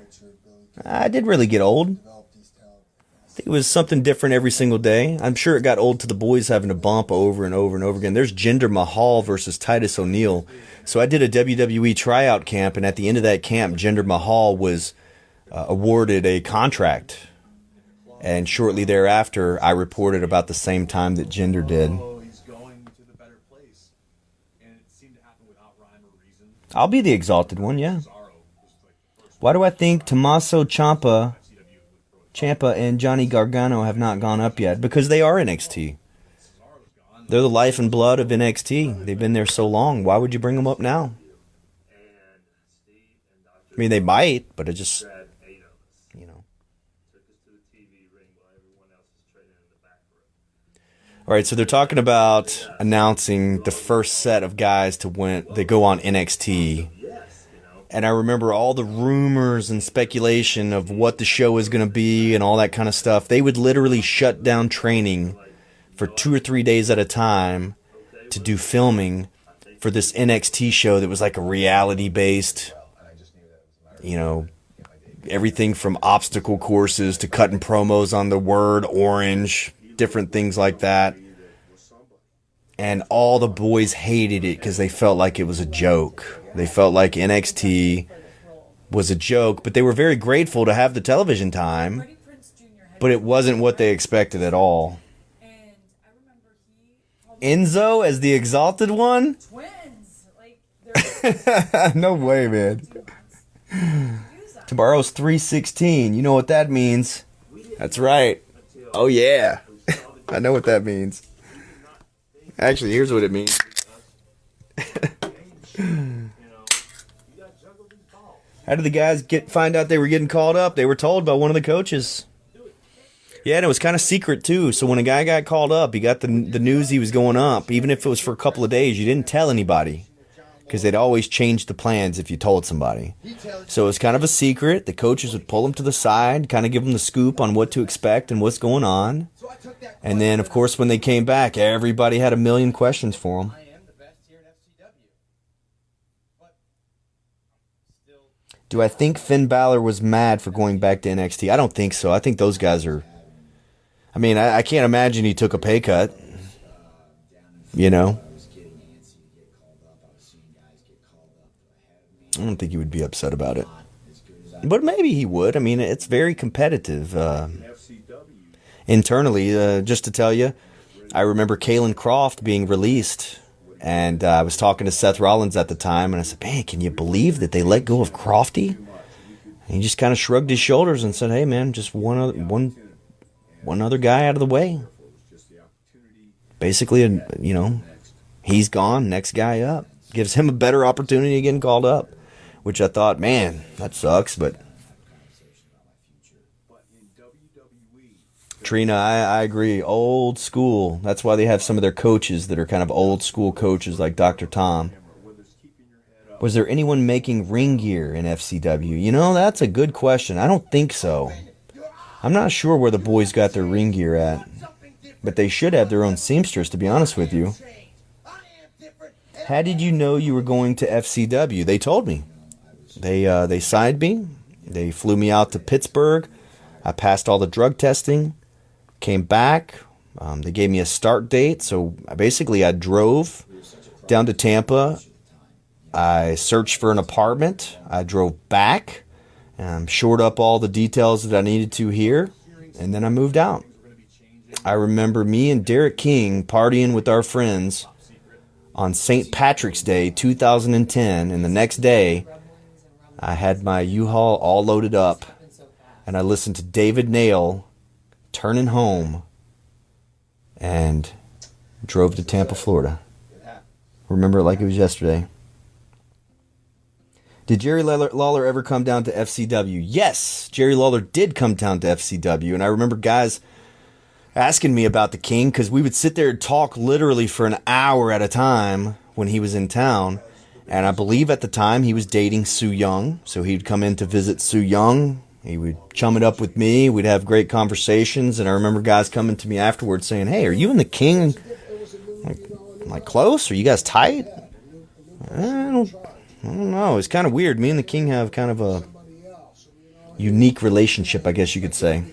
I did really get old. I think it was something different every single day. I'm sure it got old to the boys having to bump over and over and over again. There's Jinder Mahal versus Titus O'Neil. So I did a WWE tryout camp, and at the end of that camp, Jinder Mahal was awarded a contract. And shortly thereafter, I reported about the same time that Jinder did. I'll be the exalted one, yeah. Why do I think Tommaso Ciampa and Johnny Gargano have not gone up yet? Because they are NXT. They're the life and blood of NXT. They've been there so long. Why would you bring them up now? I mean, they might, but it just, you know. All right, so they're talking about announcing the first set of guys to win. They go on NXT. And I remember all the rumors and speculation of what the show is going to be and all that kind of stuff. They would literally shut down training for 2 or 3 days at a time to do filming for this NXT show that was like a reality-based, you know, everything from obstacle courses to cutting promos on the word orange, different things like that. And all the boys hated it because they felt like it was a joke. They felt like NXT was a joke, but they were very grateful to have the television time. But it wasn't what they expected at all. Enzo as the Exalted One? No way, man. Tomorrow's 316. You know what that means. That's right. Oh, yeah. I know what that means. Actually, here's what it means. How did the guys find out they were getting called up? They were told by one of the coaches. Yeah, and it was kind of secret, too. So when a guy got called up, he got the news he was going up. Even if it was for a couple of days, you didn't tell anybody. Because they'd always change the plans if you told somebody. So it was kind of a secret. The coaches would pull them to the side, kind of give them the scoop on what to expect and what's going on. And then, of course, when they came back, everybody had a million questions for them. Do I think Finn Balor was mad for going back to NXT? I don't think so. I think those guys are... I mean, I can't imagine he took a pay cut. You know? I don't think he would be upset about it. But maybe he would. I mean, it's very competitive. Internally, just to tell you, I remember Kalen Croft being released. And I was talking to Seth Rollins at the time, and I said, man, can you believe that they let go of Crofty? And he just kind of shrugged his shoulders and said, hey, man, just one other guy out of the way. Basically, you know, he's gone, next guy up. Gives him a better opportunity of getting called up. Which I thought, man, that sucks, but... Trina, I agree. Old school. That's why they have some of their coaches that are kind of old school coaches like Dr. Tom. Was there anyone making ring gear in FCW? You know, that's a good question. I don't think so. I'm not sure where the boys got their ring gear at. But they should have their own seamstress, to be honest with you. How did you know you were going to FCW? They told me. They signed me. They flew me out to Pittsburgh. I passed all the drug testing. Came back. They gave me a start date. So basically I drove down to Tampa. I searched for an apartment. I drove back. Shored up all the details that I needed to here. And then I moved out. I remember me and Derek King partying with our friends on St. Patrick's Day 2010. And the next day, I had my U-Haul all loaded up. And I listened to David Nail, Turning Home, and drove to Tampa, Florida. Remember it like it was yesterday. Did Jerry Lawler ever come down to FCW? Yes, Jerry Lawler did come down to FCW. And I remember guys asking me about the King because we would sit there and talk literally for an hour at a time when he was in town. And I believe at the time he was dating Sue Young. So he'd come in to visit Sue Young. He would chum it up with me. We'd have great conversations. And I remember guys coming to me afterwards saying, hey, are you and the King like close? Are you guys tight? I don't know. It's kind of weird. Me and the King have kind of a unique relationship, I guess you could say.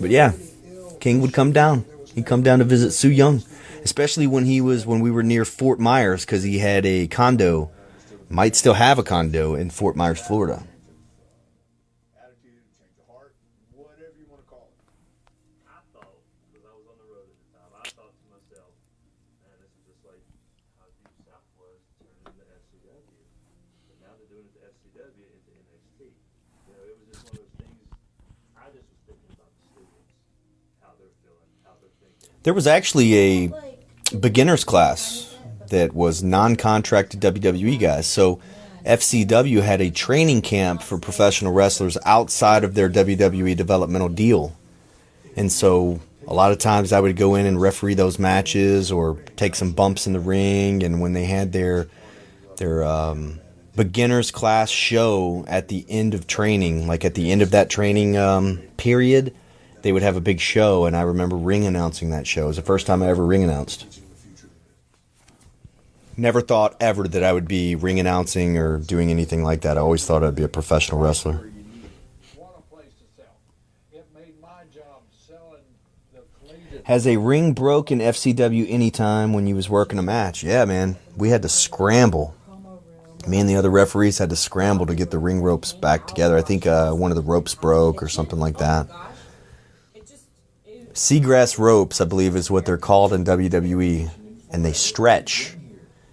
But yeah, King would come down. He'd come down to visit Sue Young, especially when we were near Fort Myers, because he had a condo, might still have a condo in Fort Myers, Florida. There was actually a beginner's class that was non-contracted WWE guys. So FCW had a training camp for professional wrestlers outside of their WWE developmental deal. And so a lot of times I would go in and referee those matches or take some bumps in the ring. And when they had their beginner's class show at the end of training, like at the end of that training period, they would have a big show, and I remember ring announcing that show. It was the first time I ever ring announced. Never thought ever that I would be ring announcing or doing anything like that. I always thought I'd be a professional wrestler. Want a place to sell. It made my job selling Has a ring broke in FCW anytime when you was working a match? Yeah, man. We had to scramble. Me and the other referees had to scramble to get the ring ropes back together. I think one of the ropes broke or something like that. Seagrass ropes, I believe, is what they're called in WWE, and they stretch.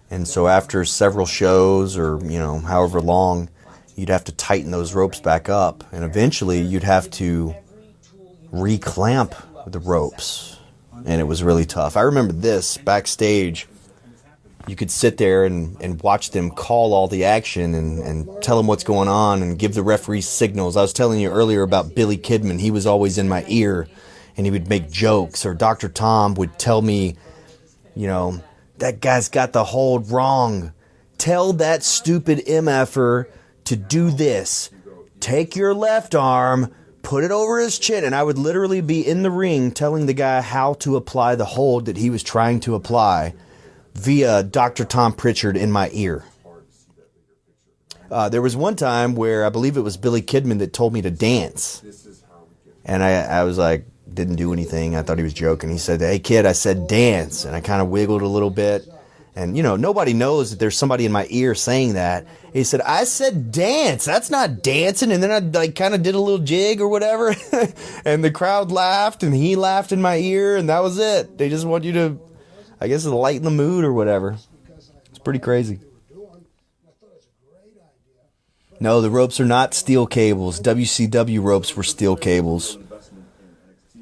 And so after several shows or, however long, you'd have to tighten those ropes back up. And eventually you'd have to reclamp the ropes. And it was really tough. I remember this backstage. You could sit there and watch them call all the action and tell them what's going on and give the referees signals. I was telling you earlier about Billy Kidman. He was always in my ear, and he would make jokes. Or Dr. Tom would tell me, that guy's got the hold wrong. Tell that stupid MFer to do this. Take your left arm, put it over his chin. And I would literally be in the ring telling the guy how to apply the hold that he was trying to apply via Dr. Tom Pritchard in my ear. There was one time where I believe it was Billy Kidman that told me to dance. And I was like, didn't do anything. I thought he was joking. He said, "Hey kid," I said, "dance." And I kind of wiggled a little bit. And nobody knows that there's somebody in my ear saying that. He said, "I said dance. That's not dancing." And then I kind of did a little jig or whatever. And the crowd laughed and he laughed in my ear, and that was it. They just want you to, I guess, lighten the mood or whatever. It's pretty crazy. No, the ropes are not steel cables. WCW ropes were steel cables.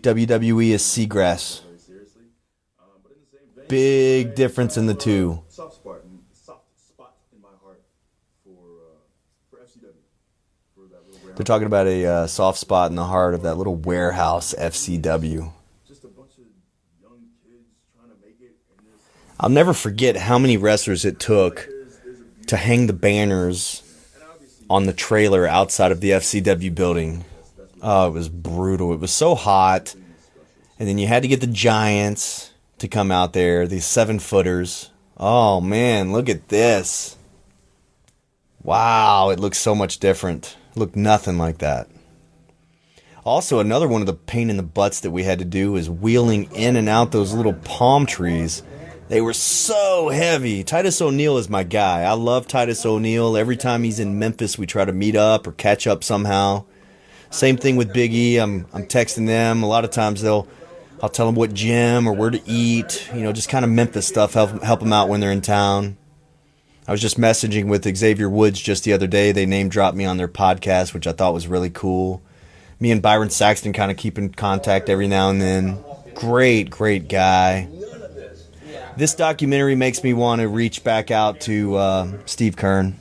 WWE is seagrass. Big difference in the two. Soft spot in my heart for FCW. They're talking about a soft spot in the heart of that little warehouse FCW. I'll never forget how many wrestlers it took to hang the banners on the trailer outside of the FCW building. Oh, it was brutal. It was so hot. And then you had to get the giants to come out there, these 7-footers. Oh, man, look at this. Wow, it looks so much different. It looked nothing like that. Also, another one of the pain in the butts that we had to do is wheeling in and out those little palm trees. They were so heavy. Titus O'Neil is my guy. I love Titus O'Neil. Every time he's in Memphis, we try to meet up or catch up somehow. Same thing with Big E. I'm texting them. A lot of times I'll tell them what gym or where to eat. Just kind of Memphis stuff. Help them out when they're in town. I was just messaging with Xavier Woods just the other day. They name dropped me on their podcast, which I thought was really cool. Me and Byron Saxton kind of keep in contact every now and then. Great guy. This documentary makes me want to reach back out to Steve Kern.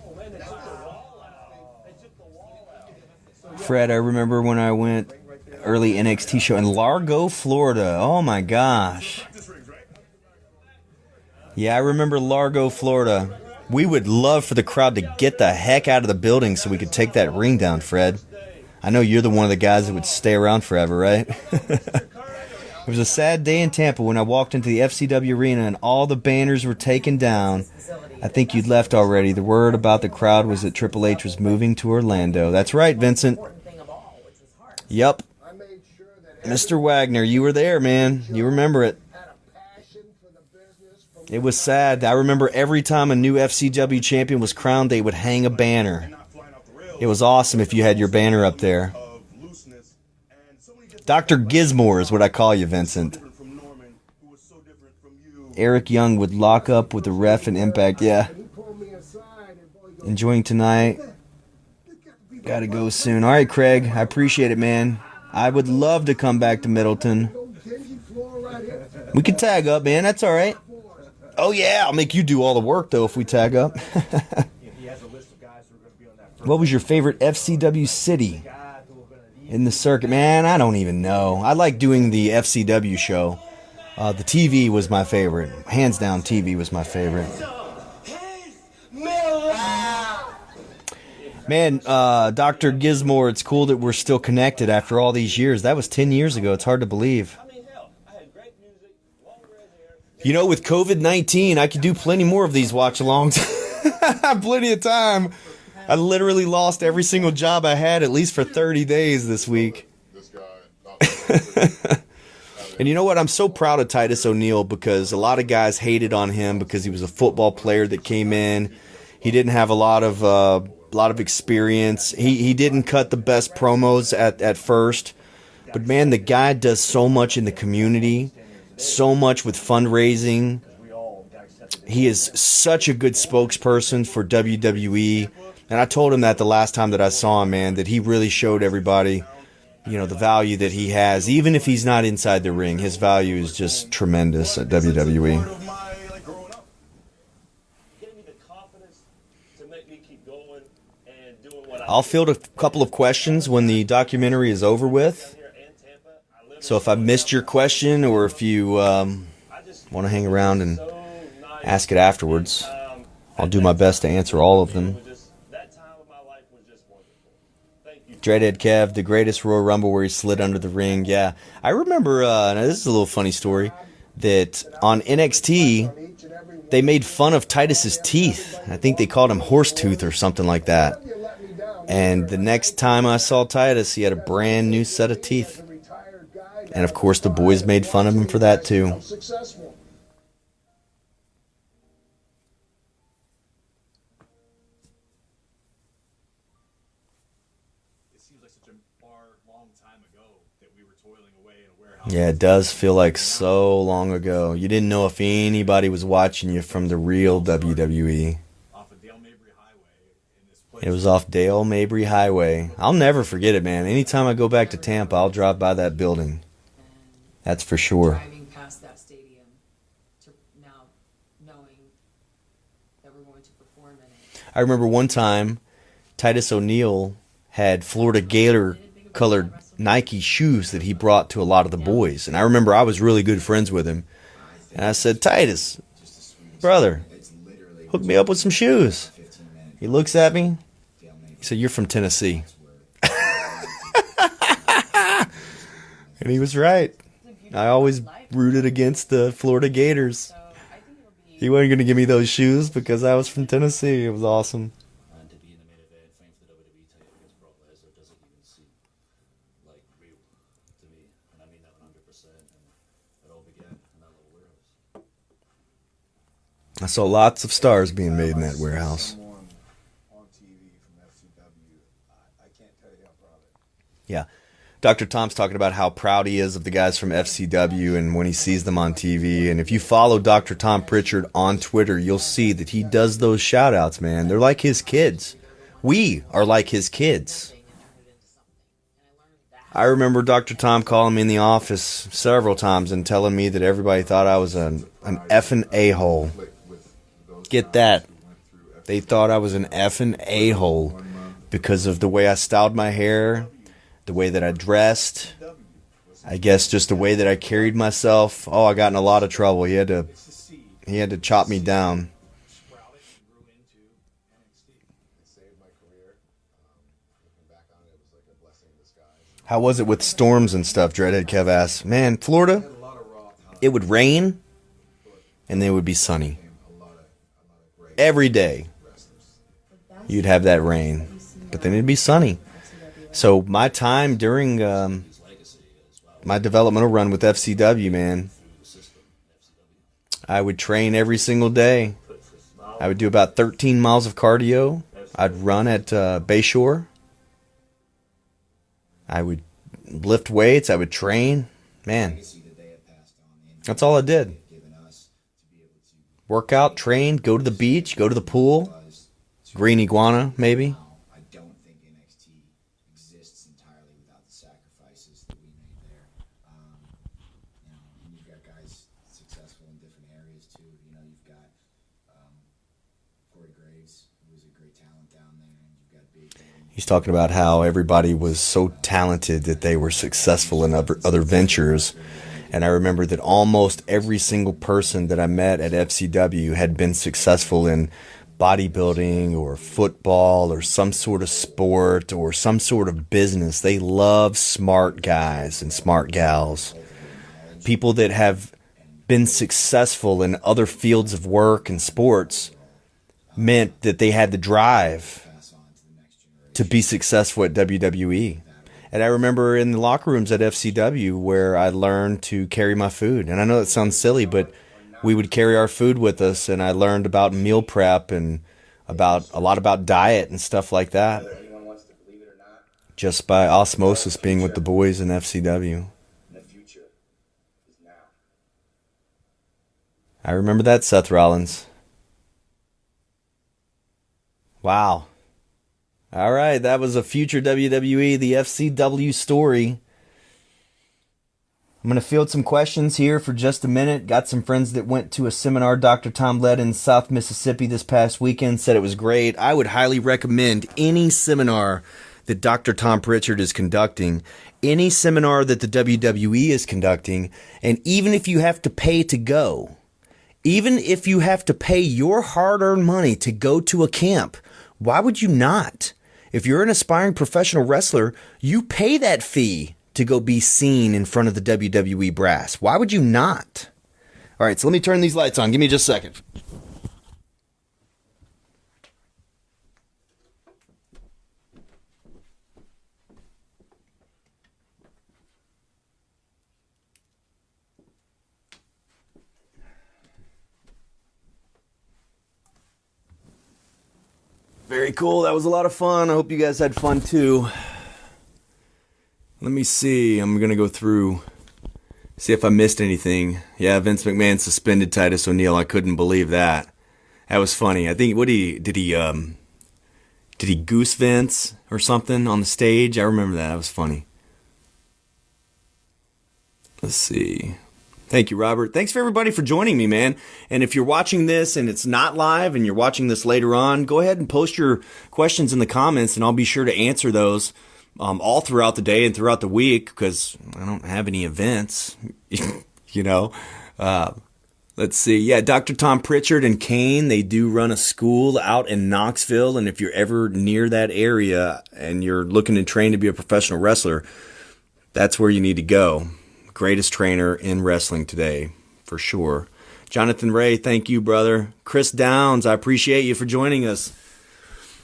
Fred, I remember when I went early NXT show in Largo, Florida. Oh my gosh. Yeah, I remember Largo, Florida. We would love for the crowd to get the heck out of the building so we could take that ring down, Fred. I know you're the one of the guys that would stay around forever, right? It was a sad day in Tampa when I walked into the FCW arena and all the banners were taken down. I think you'd left already. The word about the crowd was that Triple H was moving to Orlando. That's right, Vincent. Yep. Mr. Wagner, you were there, man. You remember it. It was sad. I remember every time a new FCW champion was crowned, they would hang a banner. It was awesome if you had your banner up there. Dr. Gizmore is what I call you, Vincent. Eric Young would lock up with the ref and Impact. Yeah. Enjoying tonight. Gotta go soon. All right, Craig. I appreciate it, man. I would love to come back to Middleton. We can tag up, man. That's all right. Oh, yeah. I'll make you do all the work, though, if we tag up. What was your favorite FCW city in the circuit? Man, I don't even know. I like doing the FCW show. The TV was my favorite. Hands down, TV was my favorite. Man, Dr. Gizmore, it's cool that we're still connected after all these years. That was 10 years ago. It's hard to believe. With COVID-19, I could do plenty more of these watch-alongs. Plenty of time. I literally lost every single job I had, at least for 30 days this week. And you know what? I'm so proud of Titus O'Neil because a lot of guys hated on him because he was a football player that came in. He didn't have a lot of experience. He didn't cut the best promos at first. But man, the guy does so much in the community, so much with fundraising. He is such a good spokesperson for WWE. And I told him that the last time that I saw him, man, that he really showed everybody, you know, the value that he has. Even if he's not inside the ring, his value is just tremendous at WWE. I'll field a couple of questions when the documentary is over with. So if I missed your question or if you want to hang around and ask it afterwards, I'll do my best to answer all of them. Dreadhead Kev, the greatest Royal Rumble where he slid under the ring. Yeah, I remember, now this is a little funny story, that on NXT, they made fun of Titus's teeth. I think they called him horse tooth or something like that. And the next time I saw Titus, he had a brand new set of teeth. And of course, the boys made fun of him for that too. Yeah, it does feel like so long ago. You didn't know if anybody was watching you from the real WWE. It was off Dale Mabry Highway. I'll never forget it, man. Anytime I go back to Tampa, I'll drive by that building. That's for sure. Driving past that stadium to now knowing that we're going to perform in it. I remember one time, Titus O'Neil had Florida Gator colored Nike shoes that he brought to a lot of the boys. And I remember I was really good friends with him. And I said, Titus, brother, hook me up with some shoes. He looks at me. He said, you're from Tennessee. And he was right. I always rooted against the Florida Gators. He wasn't going to give me those shoes because I was from Tennessee. It was awesome. I saw lots of stars being made in that warehouse. Yeah. Dr. Tom's talking about how proud he is of the guys from FCW and when he sees them on TV. And if you follow Dr. Tom Pritchard on Twitter, you'll see that he does those shout-outs, man. They're like his kids. We are like his kids. I remember Dr. Tom calling me in the office several times and telling me that everybody thought I was an effing a-hole. Get that. They thought I was an effing a-hole because of the way I styled my hair, the way that I dressed, I guess just the way that I carried myself. Oh, I got in a lot of trouble. He had to chop me down. How was it with storms and stuff, Dreadhead Kev asked. Man, Florida, it would rain and then it would be sunny. Every day you'd have that rain, but then it'd be sunny. So my time during my developmental run with FCW, man, I would train every single day. I would do about 13 miles of cardio. I'd run at Bayshore. I would lift weights. I would train. Man, that's all I did. Work out, train, go to the beach, go to the pool. Green iguana, maybe. He's talking about how everybody was so talented that they were successful in other ventures. And I remember that almost every single person that I met at FCW had been successful in bodybuilding or football or some sort of sport or some sort of business. They love smart guys and smart gals. People that have been successful in other fields of work and sports meant that they had the drive to be successful at WWE. And I remember in the locker rooms at FCW where I learned to carry my food. And I know it sounds silly, but we would carry our food with us, and I learned about meal prep and about a lot about diet and stuff like that. Just by osmosis being with the boys in FCW. I remember that, Seth Rollins. Wow. All right, that was a future WWE, the FCW story. I'm going to field some questions here for just a minute. Got some friends that went to a seminar Dr. Tom led in South Mississippi this past weekend, said it was great. I would highly recommend any seminar that Dr. Tom Pritchard is conducting, any seminar that the WWE is conducting, and even if you have to pay to go, even if you have to pay your hard-earned money to go to a camp, why would you not? If you're an aspiring professional wrestler, you pay that fee to go be seen in front of the WWE brass. Why would you not? All right, so let me turn these lights on. Give me just a second. Very cool. That was a lot of fun. I hope you guys had fun too. Let me see. I'm going to go through, see if I missed anything. Yeah, Vince McMahon suspended Titus O'Neil. I couldn't believe that. That was funny. I think, did he goose Vince or something on the stage? I remember that. That was funny. Let's see. Thank you, Robert. Thanks for everybody for joining me, man. And if you're watching this and it's not live and you're watching this later on, go ahead and post your questions in the comments and I'll be sure to answer those all throughout the day and throughout the week because I don't have any events, you know. Let's see. Yeah, Dr. Tom Pritchard and Kane, they do run a school out in Knoxville. And if you're ever near that area and you're looking to train to be a professional wrestler, that's where you need to go. Greatest trainer in wrestling today, for sure. Jonathan Ray, thank you, brother. Chris Downs, I appreciate you for joining us.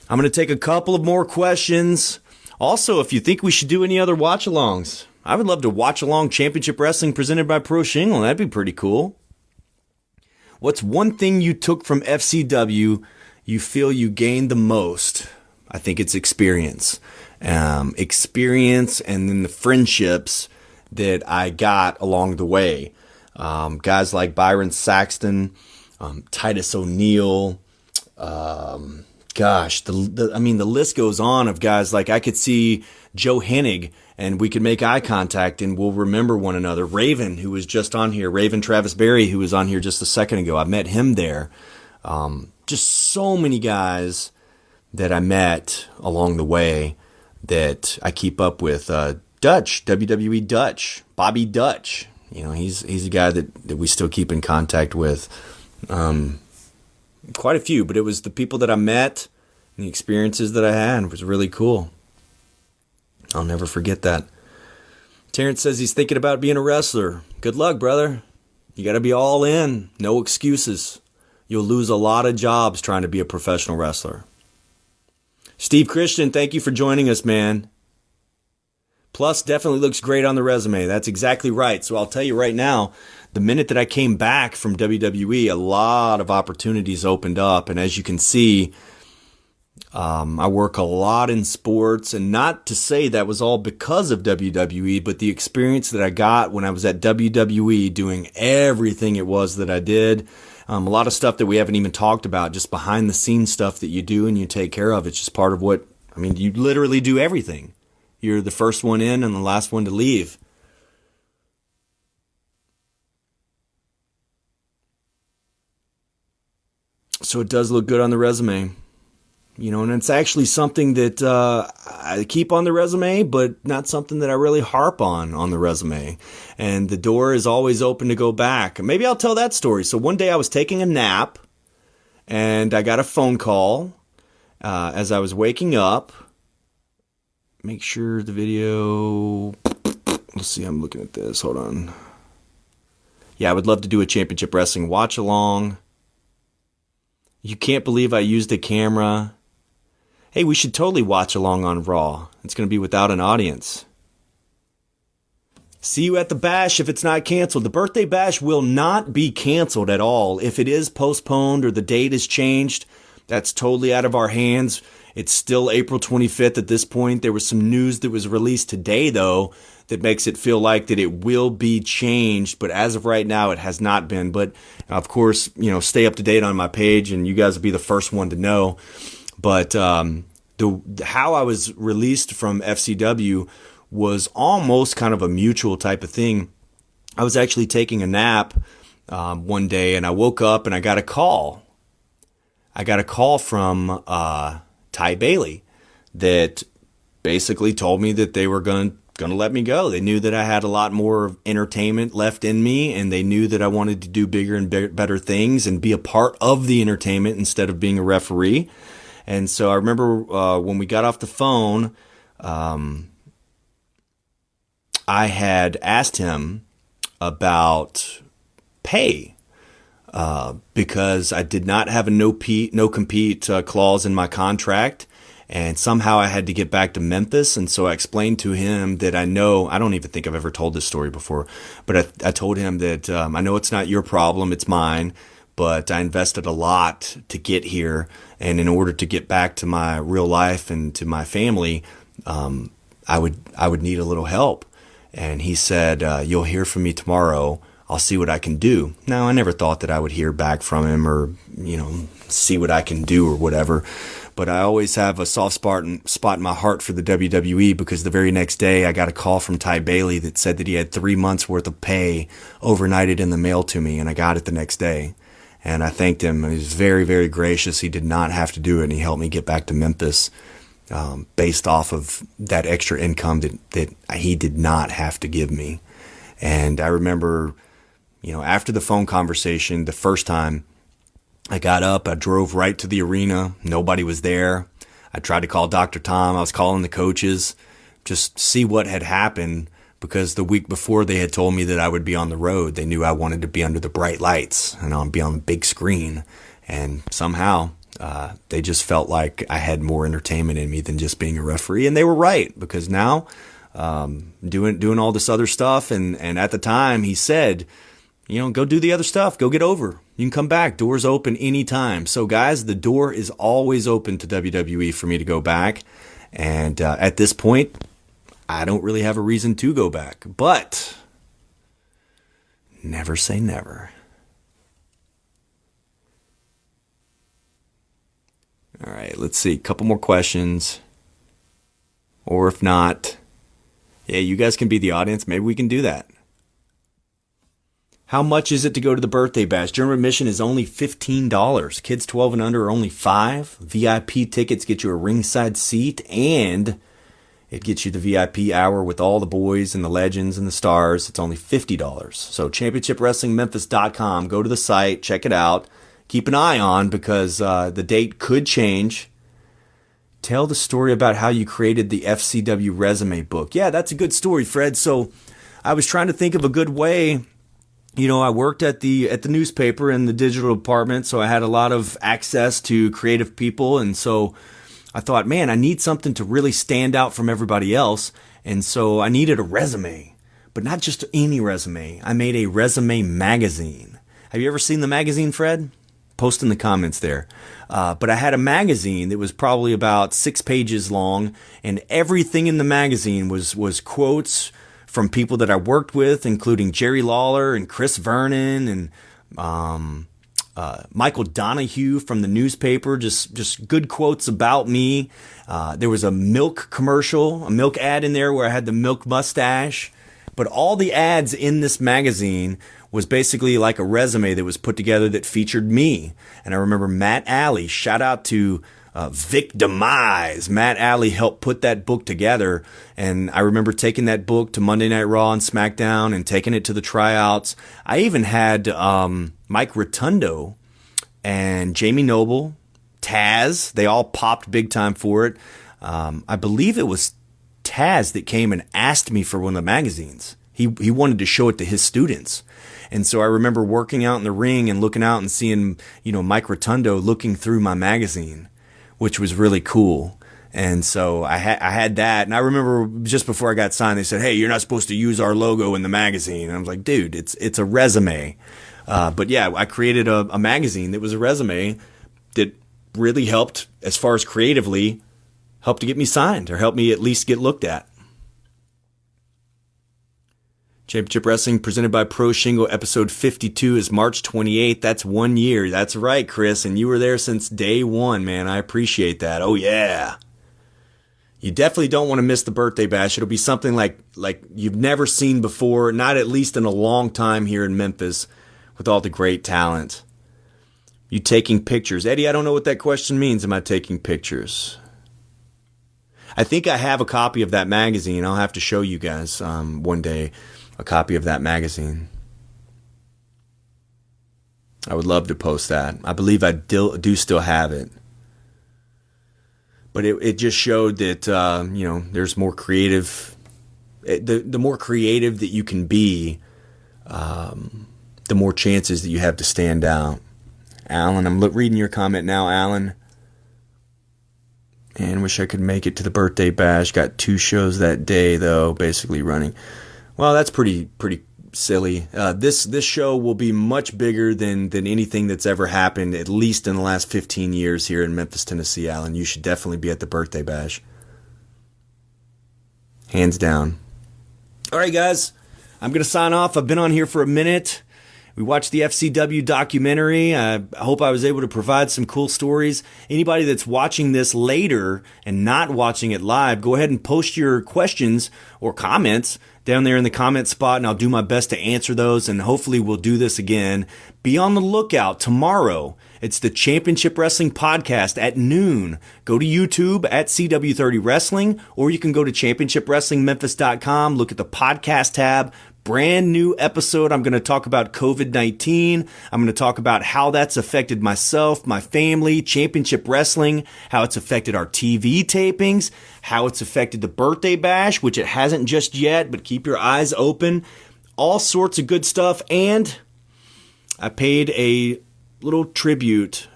I'm going to take a couple of more questions. Also, if you think we should do any other watch-alongs, I would love to watch along Championship Wrestling presented by Pro Shingle. That'd be pretty cool. What's one thing you took from FCW you feel you gained the most? I think it's experience. Experience and then the friendships that I got along the way. Guys like Byron Saxton, Titus O'Neil, the list goes on of guys like I could see Joe Hennig and we could make eye contact and we'll remember one another. Raven, who was just on here, Raven Travis Berry, who was on here just a second ago. I met him there. Just so many guys that I met along the way that I keep up with. Dutch, WWE Dutch, Bobby Dutch. You know, he's a guy that we still keep in contact with. Quite a few, but it was the people that I met and the experiences that I had. It was really cool. I'll never forget that. Terrence says he's thinking about being a wrestler. Good luck, brother. You got to be all in. No excuses. You'll lose a lot of jobs trying to be a professional wrestler. Steve Christian, thank you for joining us, man. Plus, definitely looks great on the resume. That's exactly right. So I'll tell you right now, the minute that I came back from WWE, a lot of opportunities opened up. And as you can see, I work a lot in sports. And not to say that was all because of WWE, but the experience that I got when I was at WWE doing everything it was that I did. A lot of stuff that we haven't even talked about, just behind the scenes stuff that you do and you take care of. It's just part of what, you literally do everything. You're the first one in and the last one to leave. So it does look good on the resume. You know, and it's actually something that I keep on the resume, but not something that I really harp on the resume. And the door is always open to go back. Maybe I'll tell that story. So one day I was taking a nap and I got a phone call as I was waking up. Make sure the video, let's see, I'm looking at this, hold on. Yeah, I would love to do a Championship Wrestling watch along. You can't believe I used a camera. Hey, we should totally watch along on Raw. It's going to be without an audience. See you at the bash if it's not canceled. The birthday bash will not be canceled at all. If it is postponed or the date is changed, that's totally out of our hands. It's still April 25th at this point. There was some news that was released today, though, that makes it feel like that it will be changed. But as of right now, it has not been. But, of course, stay up to date on my page, and you guys will be the first one to know. But how I was released from FCW was almost kind of a mutual type of thing. I was actually taking a nap one day, and I woke up and I got a call. I got a call from Ty Bailey that basically told me that they were going to let me go. They knew that I had a lot more entertainment left in me, and they knew that I wanted to do bigger and better things and be a part of the entertainment instead of being a referee. And so I remember when we got off the phone, I had asked him about pay because I did not have a no compete clause in my contract, and somehow I had to get back to Memphis. And so I explained to him that I don't even think I've ever told this story before, but I told him that I know it's not your problem, it's mine, but I invested a lot to get here, and in order to get back to my real life and to my family, I would need a little help. And he said, you'll hear from me tomorrow. I'll see what I can do. Now, I never thought that I would hear back from him or, see what I can do or whatever. But I always have a soft spot in my heart for the WWE, because the very next day I got a call from Ty Bailey that said that he had 3 months worth of pay overnighted in the mail to me, and I got it the next day. And I thanked him. He was very, very gracious. He did not have to do it, and he helped me get back to Memphis. Based off of that extra income that he did not have to give me. And I remember, after the phone conversation, the first time I got up, I drove right to the arena. Nobody was there. I tried to call Dr. Tom. I was calling the coaches, just see what had happened, because the week before they had told me that I would be on the road. They knew I wanted to be under the bright lights and I'd be on the big screen. And somehow they just felt like I had more entertainment in me than just being a referee. And they were right, because now doing all this other stuff. And at the time he said, go do the other stuff. Go get over. You can come back. Doors open anytime. So guys, the door is always open to WWE for me to go back. And at this point, I don't really have a reason to go back. But never say never. All right, let's see. A couple more questions. Or if not, yeah, you guys can be the audience. Maybe we can do that. How much is it to go to the birthday bash? General admission is only $15. Kids 12 and under are only $5. VIP tickets get you a ringside seat, and it gets you the VIP hour with all the boys and the legends and the stars. It's only $50. So championshipwrestlingmemphis.com. Go to the site, check it out. Keep an eye on, because the date could change. Tell the story about how you created the FCW resume book. Yeah, that's a good story, Fred. So I was trying to think of a good way. I worked at the newspaper in the digital department, so I had a lot of access to creative people. And so I thought, man, I need something to really stand out from everybody else. And so I needed a resume, but not just any resume. I made a resume magazine. Have you ever seen the magazine, Fred? Post in the comments there. But I had a magazine that was probably about 6 pages long, and everything in the magazine was quotes from people that I worked with, including Jerry Lawler and Chris Vernon and Michael Donahue from the newspaper, just good quotes about me. There was a milk commercial, a milk ad in there where I had the milk mustache. But all the ads in this magazine was basically like a resume that was put together that featured me. And I remember Matt Alley, shout out to Vic Demise. Matt Alley helped put that book together. And I remember taking that book to Monday Night Raw and SmackDown and taking it to the tryouts. I even had Mike Rotundo and Jamie Noble, Taz. They all popped big time for it. I believe it was Taz that came and asked me for one of the magazines. He wanted to show it to his students. And so I remember working out in the ring and looking out and seeing, Mike Rotundo looking through my magazine, which was really cool. And so I had that. And I remember just before I got signed, they said, hey, you're not supposed to use our logo in the magazine. And I was like, dude, it's a resume. But yeah, I created a magazine that was a resume that really helped, as far as creatively, helped to get me signed or helped me at least get looked at. Championship Wrestling presented by Pro Shingo, episode 52 is March 28th. That's 1 year. That's right, Chris. And you were there since day one, man. I appreciate that. Oh, yeah. You definitely don't want to miss the birthday bash. It'll be something like you've never seen before, not at least in a long time here in Memphis, with all the great talent. You taking pictures. Eddie, I don't know what that question means. Am I taking pictures? I think I have a copy of that magazine. I'll have to show you guys one day a copy of that magazine. I would love to post that. I believe I do still have it. But it just showed that, there's more creative. The more creative that you can be, the more chances that you have to stand out. Alan, I'm reading your comment now, Alan. And wish I could make it to the birthday bash. Got 2 shows that day, though, basically running. Well, that's pretty silly. This show will be much bigger than anything that's ever happened, at least in the last 15 years here in Memphis, Tennessee, Alan. You should definitely be at the birthday bash. Hands down. All right, guys. I'm going to sign off. I've been on here for a minute. We watched the FCW documentary. I hope I was able to provide some cool stories. Anybody that's watching this later and not watching it live, go ahead and post your questions or comments down there in the comment spot, and I'll do my best to answer those, and hopefully we'll do this again. Be on the lookout tomorrow. It's the Championship Wrestling Podcast at noon. Go to YouTube at CW30 Wrestling, or you can go to championshipwrestlingmemphis.com, look at the podcast tab. Brand new episode. I'm going to talk about COVID-19. I'm going to talk about how that's affected myself, my family, Championship Wrestling, how it's affected our TV tapings, how it's affected the birthday bash, which it hasn't just yet, but keep your eyes open. All sorts of good stuff. And I paid a little tribute,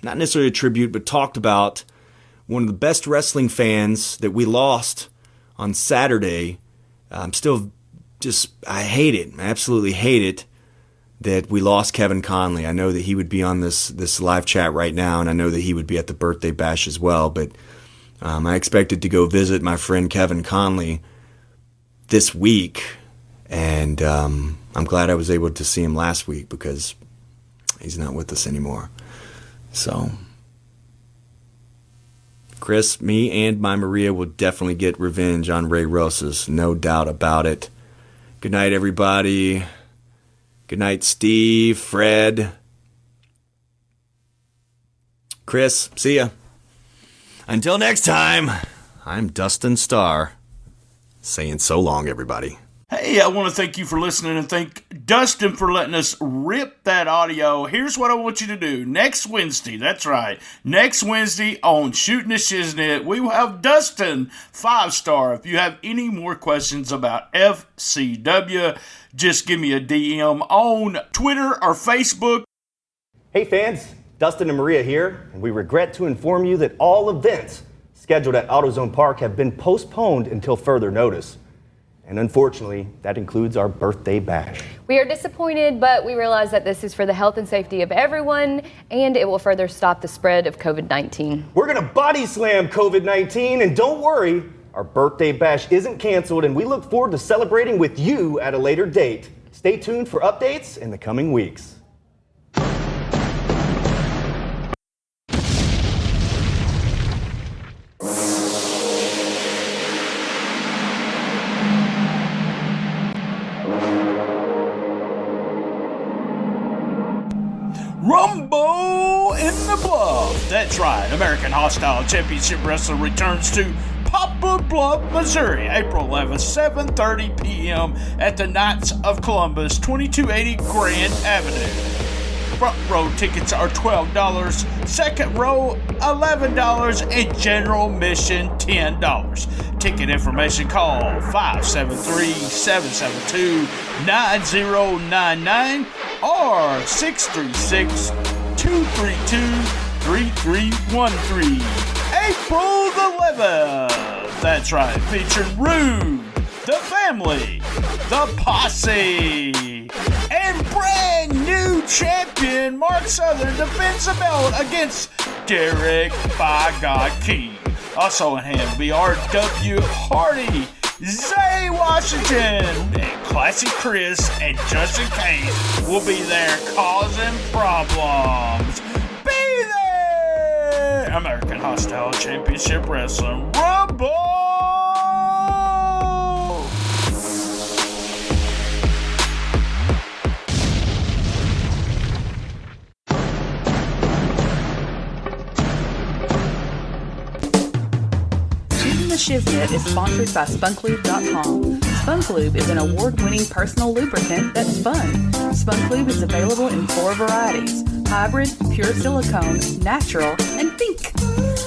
not necessarily a tribute, but talked about one of the best wrestling fans that we lost on Saturday. I'm still I hate it. I absolutely hate it that we lost Kevin Conley. I know that he would be on this live chat right now, and I know that he would be at the birthday bash as well, but I expected to go visit my friend Kevin Conley this week, and I'm glad I was able to see him last week because he's not with us anymore. So, Chris, me, and my Maria will definitely get revenge on Ray Rosas, no doubt about it. Good night, everybody. Good night, Steve, Fred, Chris. See ya. Until next time, I'm Dustin Starr, saying so long, everybody. Hey, I want to thank you for listening and thank Dustin for letting us rip that audio. Here's what I want you to do. Next Wednesday, that's right, next Wednesday on Shootin The Shiznit, we will have Dustin 5-star. If you have any more questions about FCW, just give me a DM on Twitter or Facebook. Hey fans, Dustin and Maria here, and we regret to inform you that all events scheduled at AutoZone Park have been postponed until further notice. And unfortunately, that includes our birthday bash. We are disappointed, but we realize that this is for the health and safety of everyone, and it will further stop the spread of COVID-19. We're going to body slam COVID-19, and don't worry, our birthday bash isn't canceled, and we look forward to celebrating with you at a later date. Stay tuned for updates in the coming weeks. Rumble in the Bluff. That's right, American Hostile Championship Wrestling returns to Poplar Bluff, Missouri, April 11th, 7:30 p.m. at the Knights of Columbus, 2280 Grand Avenue. Front row tickets are $12, second row $11, and general admission $10. Ticket information, call 573-772-9099 or 636-232-3313. April the 11th. That's right, featuring Rude, the Family, the Posse, and brand new champion Mark Southern defends the belt against Derek by God King. Also in hand will be R.W. Hardy, Zay Washington, and Classy Chris and Justin Case will be there causing problems. Be there! American Hostile Championship Wrestling Rumble! Shootin The Shiznit is sponsored by SpunkLube.com. SpunkLube is an award-winning personal lubricant that's fun. SpunkLube is available in 4 varieties: hybrid, pure silicone, natural, and pink.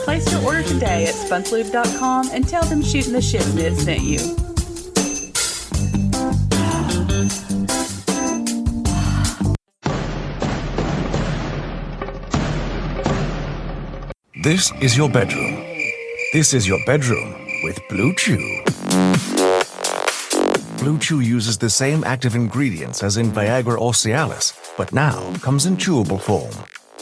Place your order today at SpunkLube.com and tell them Shootin The Shiznit sent you. This is your bedroom. This is your bedroom with Blue Chew. Blue Chew uses the same active ingredients as in Viagra or Cialis, but now comes in chewable form.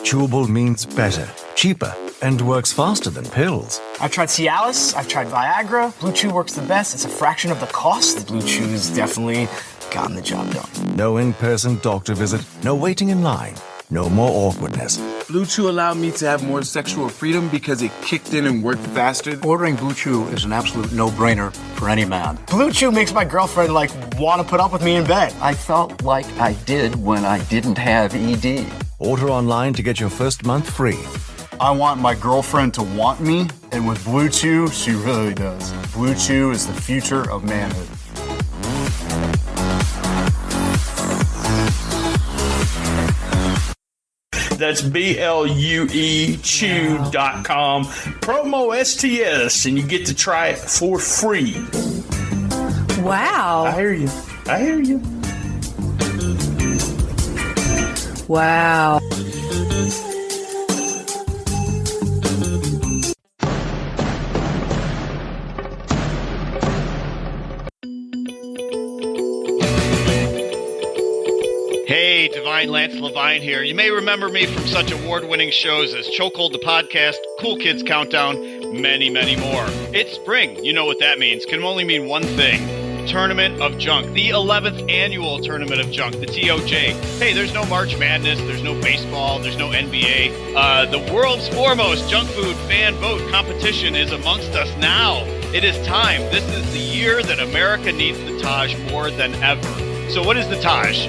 Chewable means better, cheaper, and works faster than pills. I've tried Cialis, I've tried Viagra. Blue Chew works the best. It's a fraction of the cost. Blue Chew has definitely gotten the job done. No in-person doctor visit, no waiting in line, no more awkwardness. Blue Chew allowed me to have more sexual freedom because it kicked in and worked faster. Ordering Blue Chew is an absolute no-brainer for any man. Blue Chew makes my girlfriend, want to put up with me in bed. I felt like I did when I didn't have ED. Order online to get your first month free. I want my girlfriend to want me, and with Blue Chew, she really does. Blue Chew is the future of manhood. That's BLUE chew.com. Promo STS, and you get to try it for free. Wow. I hear you. I hear you. Wow. Hey, Divine Lance Levine here. You may remember me from such award-winning shows as Chokehold the Podcast, Cool Kids Countdown, many, many more. It's spring. You know what that means. Can only mean one thing. Tournament of Junk. The 11th annual Tournament of Junk, the TOJ. Hey, there's no March Madness. There's no baseball. There's no NBA. The world's foremost junk food fan vote competition is amongst us now. It is time. This is the year that America needs the Taj more than ever. So what is the Taj?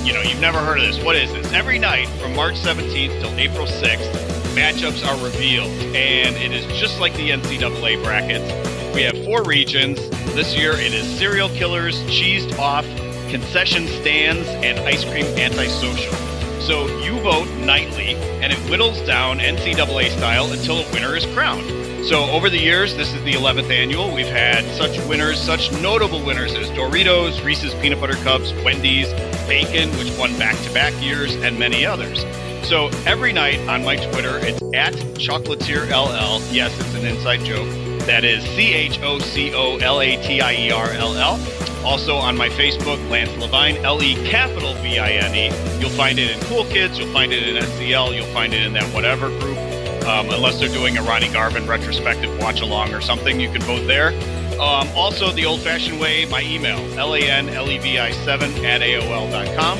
You've never heard of this. What is this? Every night from March 17th till April 6th, matchups are revealed. And it is just like the NCAA brackets. We have 4 regions. This year it is serial killers, cheesed off, concession stands, and ice cream antisocial. So you vote nightly, and it whittles down NCAA style until a winner is crowned. So over the years, this is the 11th annual. We've had such winners, such notable winners as Doritos, Reese's Peanut Butter Cups, Wendy's, Bacon, which won back-to-back years, and many others. So every night on my Twitter, it's at ChocolatierLL. Yes, it's an inside joke. That is CHOCOLATIERLL. Also on my Facebook, Lance Levine, LEVINE. You'll find it in Cool Kids, you'll find it in SCL, you'll find it in that whatever group. Unless they're doing a Ronnie Garvin retrospective watch-along or something, you can vote there. Also, the old-fashioned way, my email, lanlevi7@aol.com.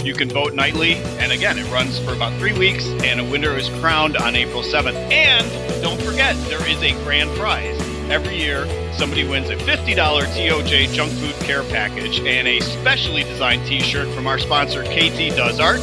You can vote nightly, and again, it runs for about 3 weeks, and a winner is crowned on April 7th. And don't forget, there is a grand prize. Every year, somebody wins a $50 TOJ junk food care package and a specially designed t-shirt from our sponsor, KT Does Art,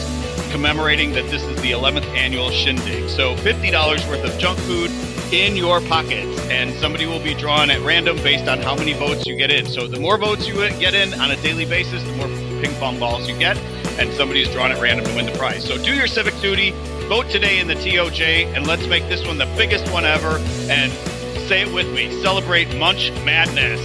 commemorating that this is the 11th annual shindig. So $50 worth of junk food in your pockets, and somebody will be drawn at random based on how many votes you get in. So the more votes you get in on a daily basis, the more ping pong balls you get, and somebody is drawn at random to win the prize. So do your civic duty, vote today in the TOJ, and let's make this one the biggest one ever, and say it with me, celebrate Munch Madness.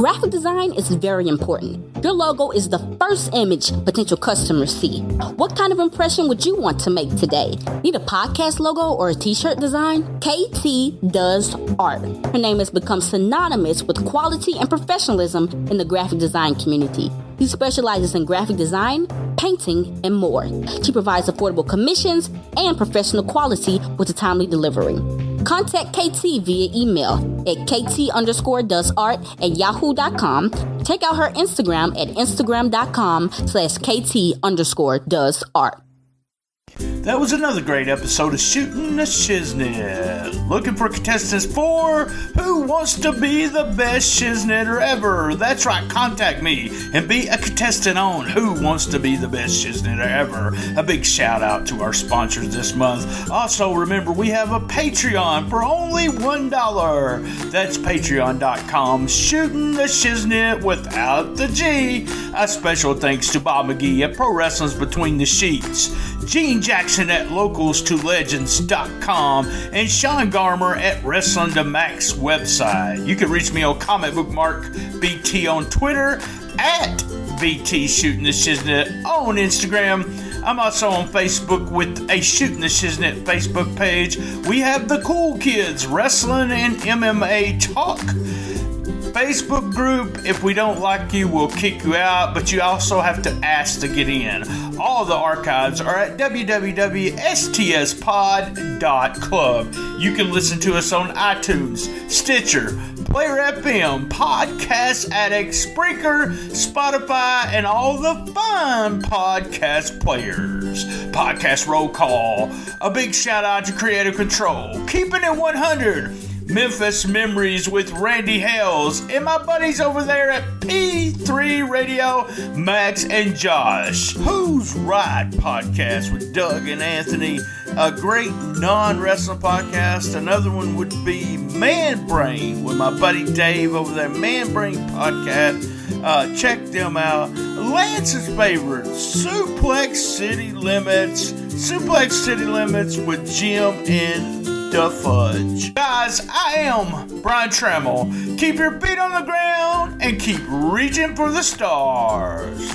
Graphic design is very important. Your logo is the first image potential customers see. What kind of impression would you want to make today? Need a podcast logo or a t-shirt design? KT does art. Her name has become synonymous with quality and professionalism in the graphic design community. She specializes in graphic design, painting, and more. She provides affordable commissions and professional quality with a timely delivery. Contact KT via email at kt_doesart@yahoo.com. Check out her Instagram at instagram.com/kt_doesart. That was another great episode of Shootin' The Shiznit. Looking for contestants for Who Wants to Be the Best Shiznitter Ever? That's right, contact me and be a contestant on Who Wants to Be the Best Shiznitter Ever. A big shout out to our sponsors this month. Also, remember, we have a Patreon for only $1. That's patreon.com, Shootin' The Shiznit without the G. A special thanks to Bob McGee at Pro Wrestling's Between the Sheets, Gene Jackson at locals2legends.com, and Sean Garmer at Wrestling to Max website. You can reach me on Comic Book Mark BT on Twitter, at BT Shootin' The Shiznit on Instagram. I'm also on Facebook with a Shootin' The Shiznit Facebook page. We have the Cool Kids Wrestling and MMA Talk Facebook group. If we don't like you, we'll kick you out, but you also have to ask to get in. All the archives are at www.stspod.club. You can listen to us on iTunes, Stitcher, Player FM, Podcast Addict, Spreaker, Spotify, and all the fun podcast players. Podcast Roll Call. A big shout out to Creative Control. Keeping it 100. Memphis Memories with Randy Hales and my buddies over there at P3 Radio, Max and Josh. Who's Right podcast with Doug and Anthony, a great non-wrestling podcast. Another one would be Man Brain with my buddy Dave over there, Man Brain podcast. Check them out. Lance's favorite, Suplex City Limits with Jim and the Fudge. Guys, I am Brian Trammell. Keep your feet on the ground and keep reaching for the stars.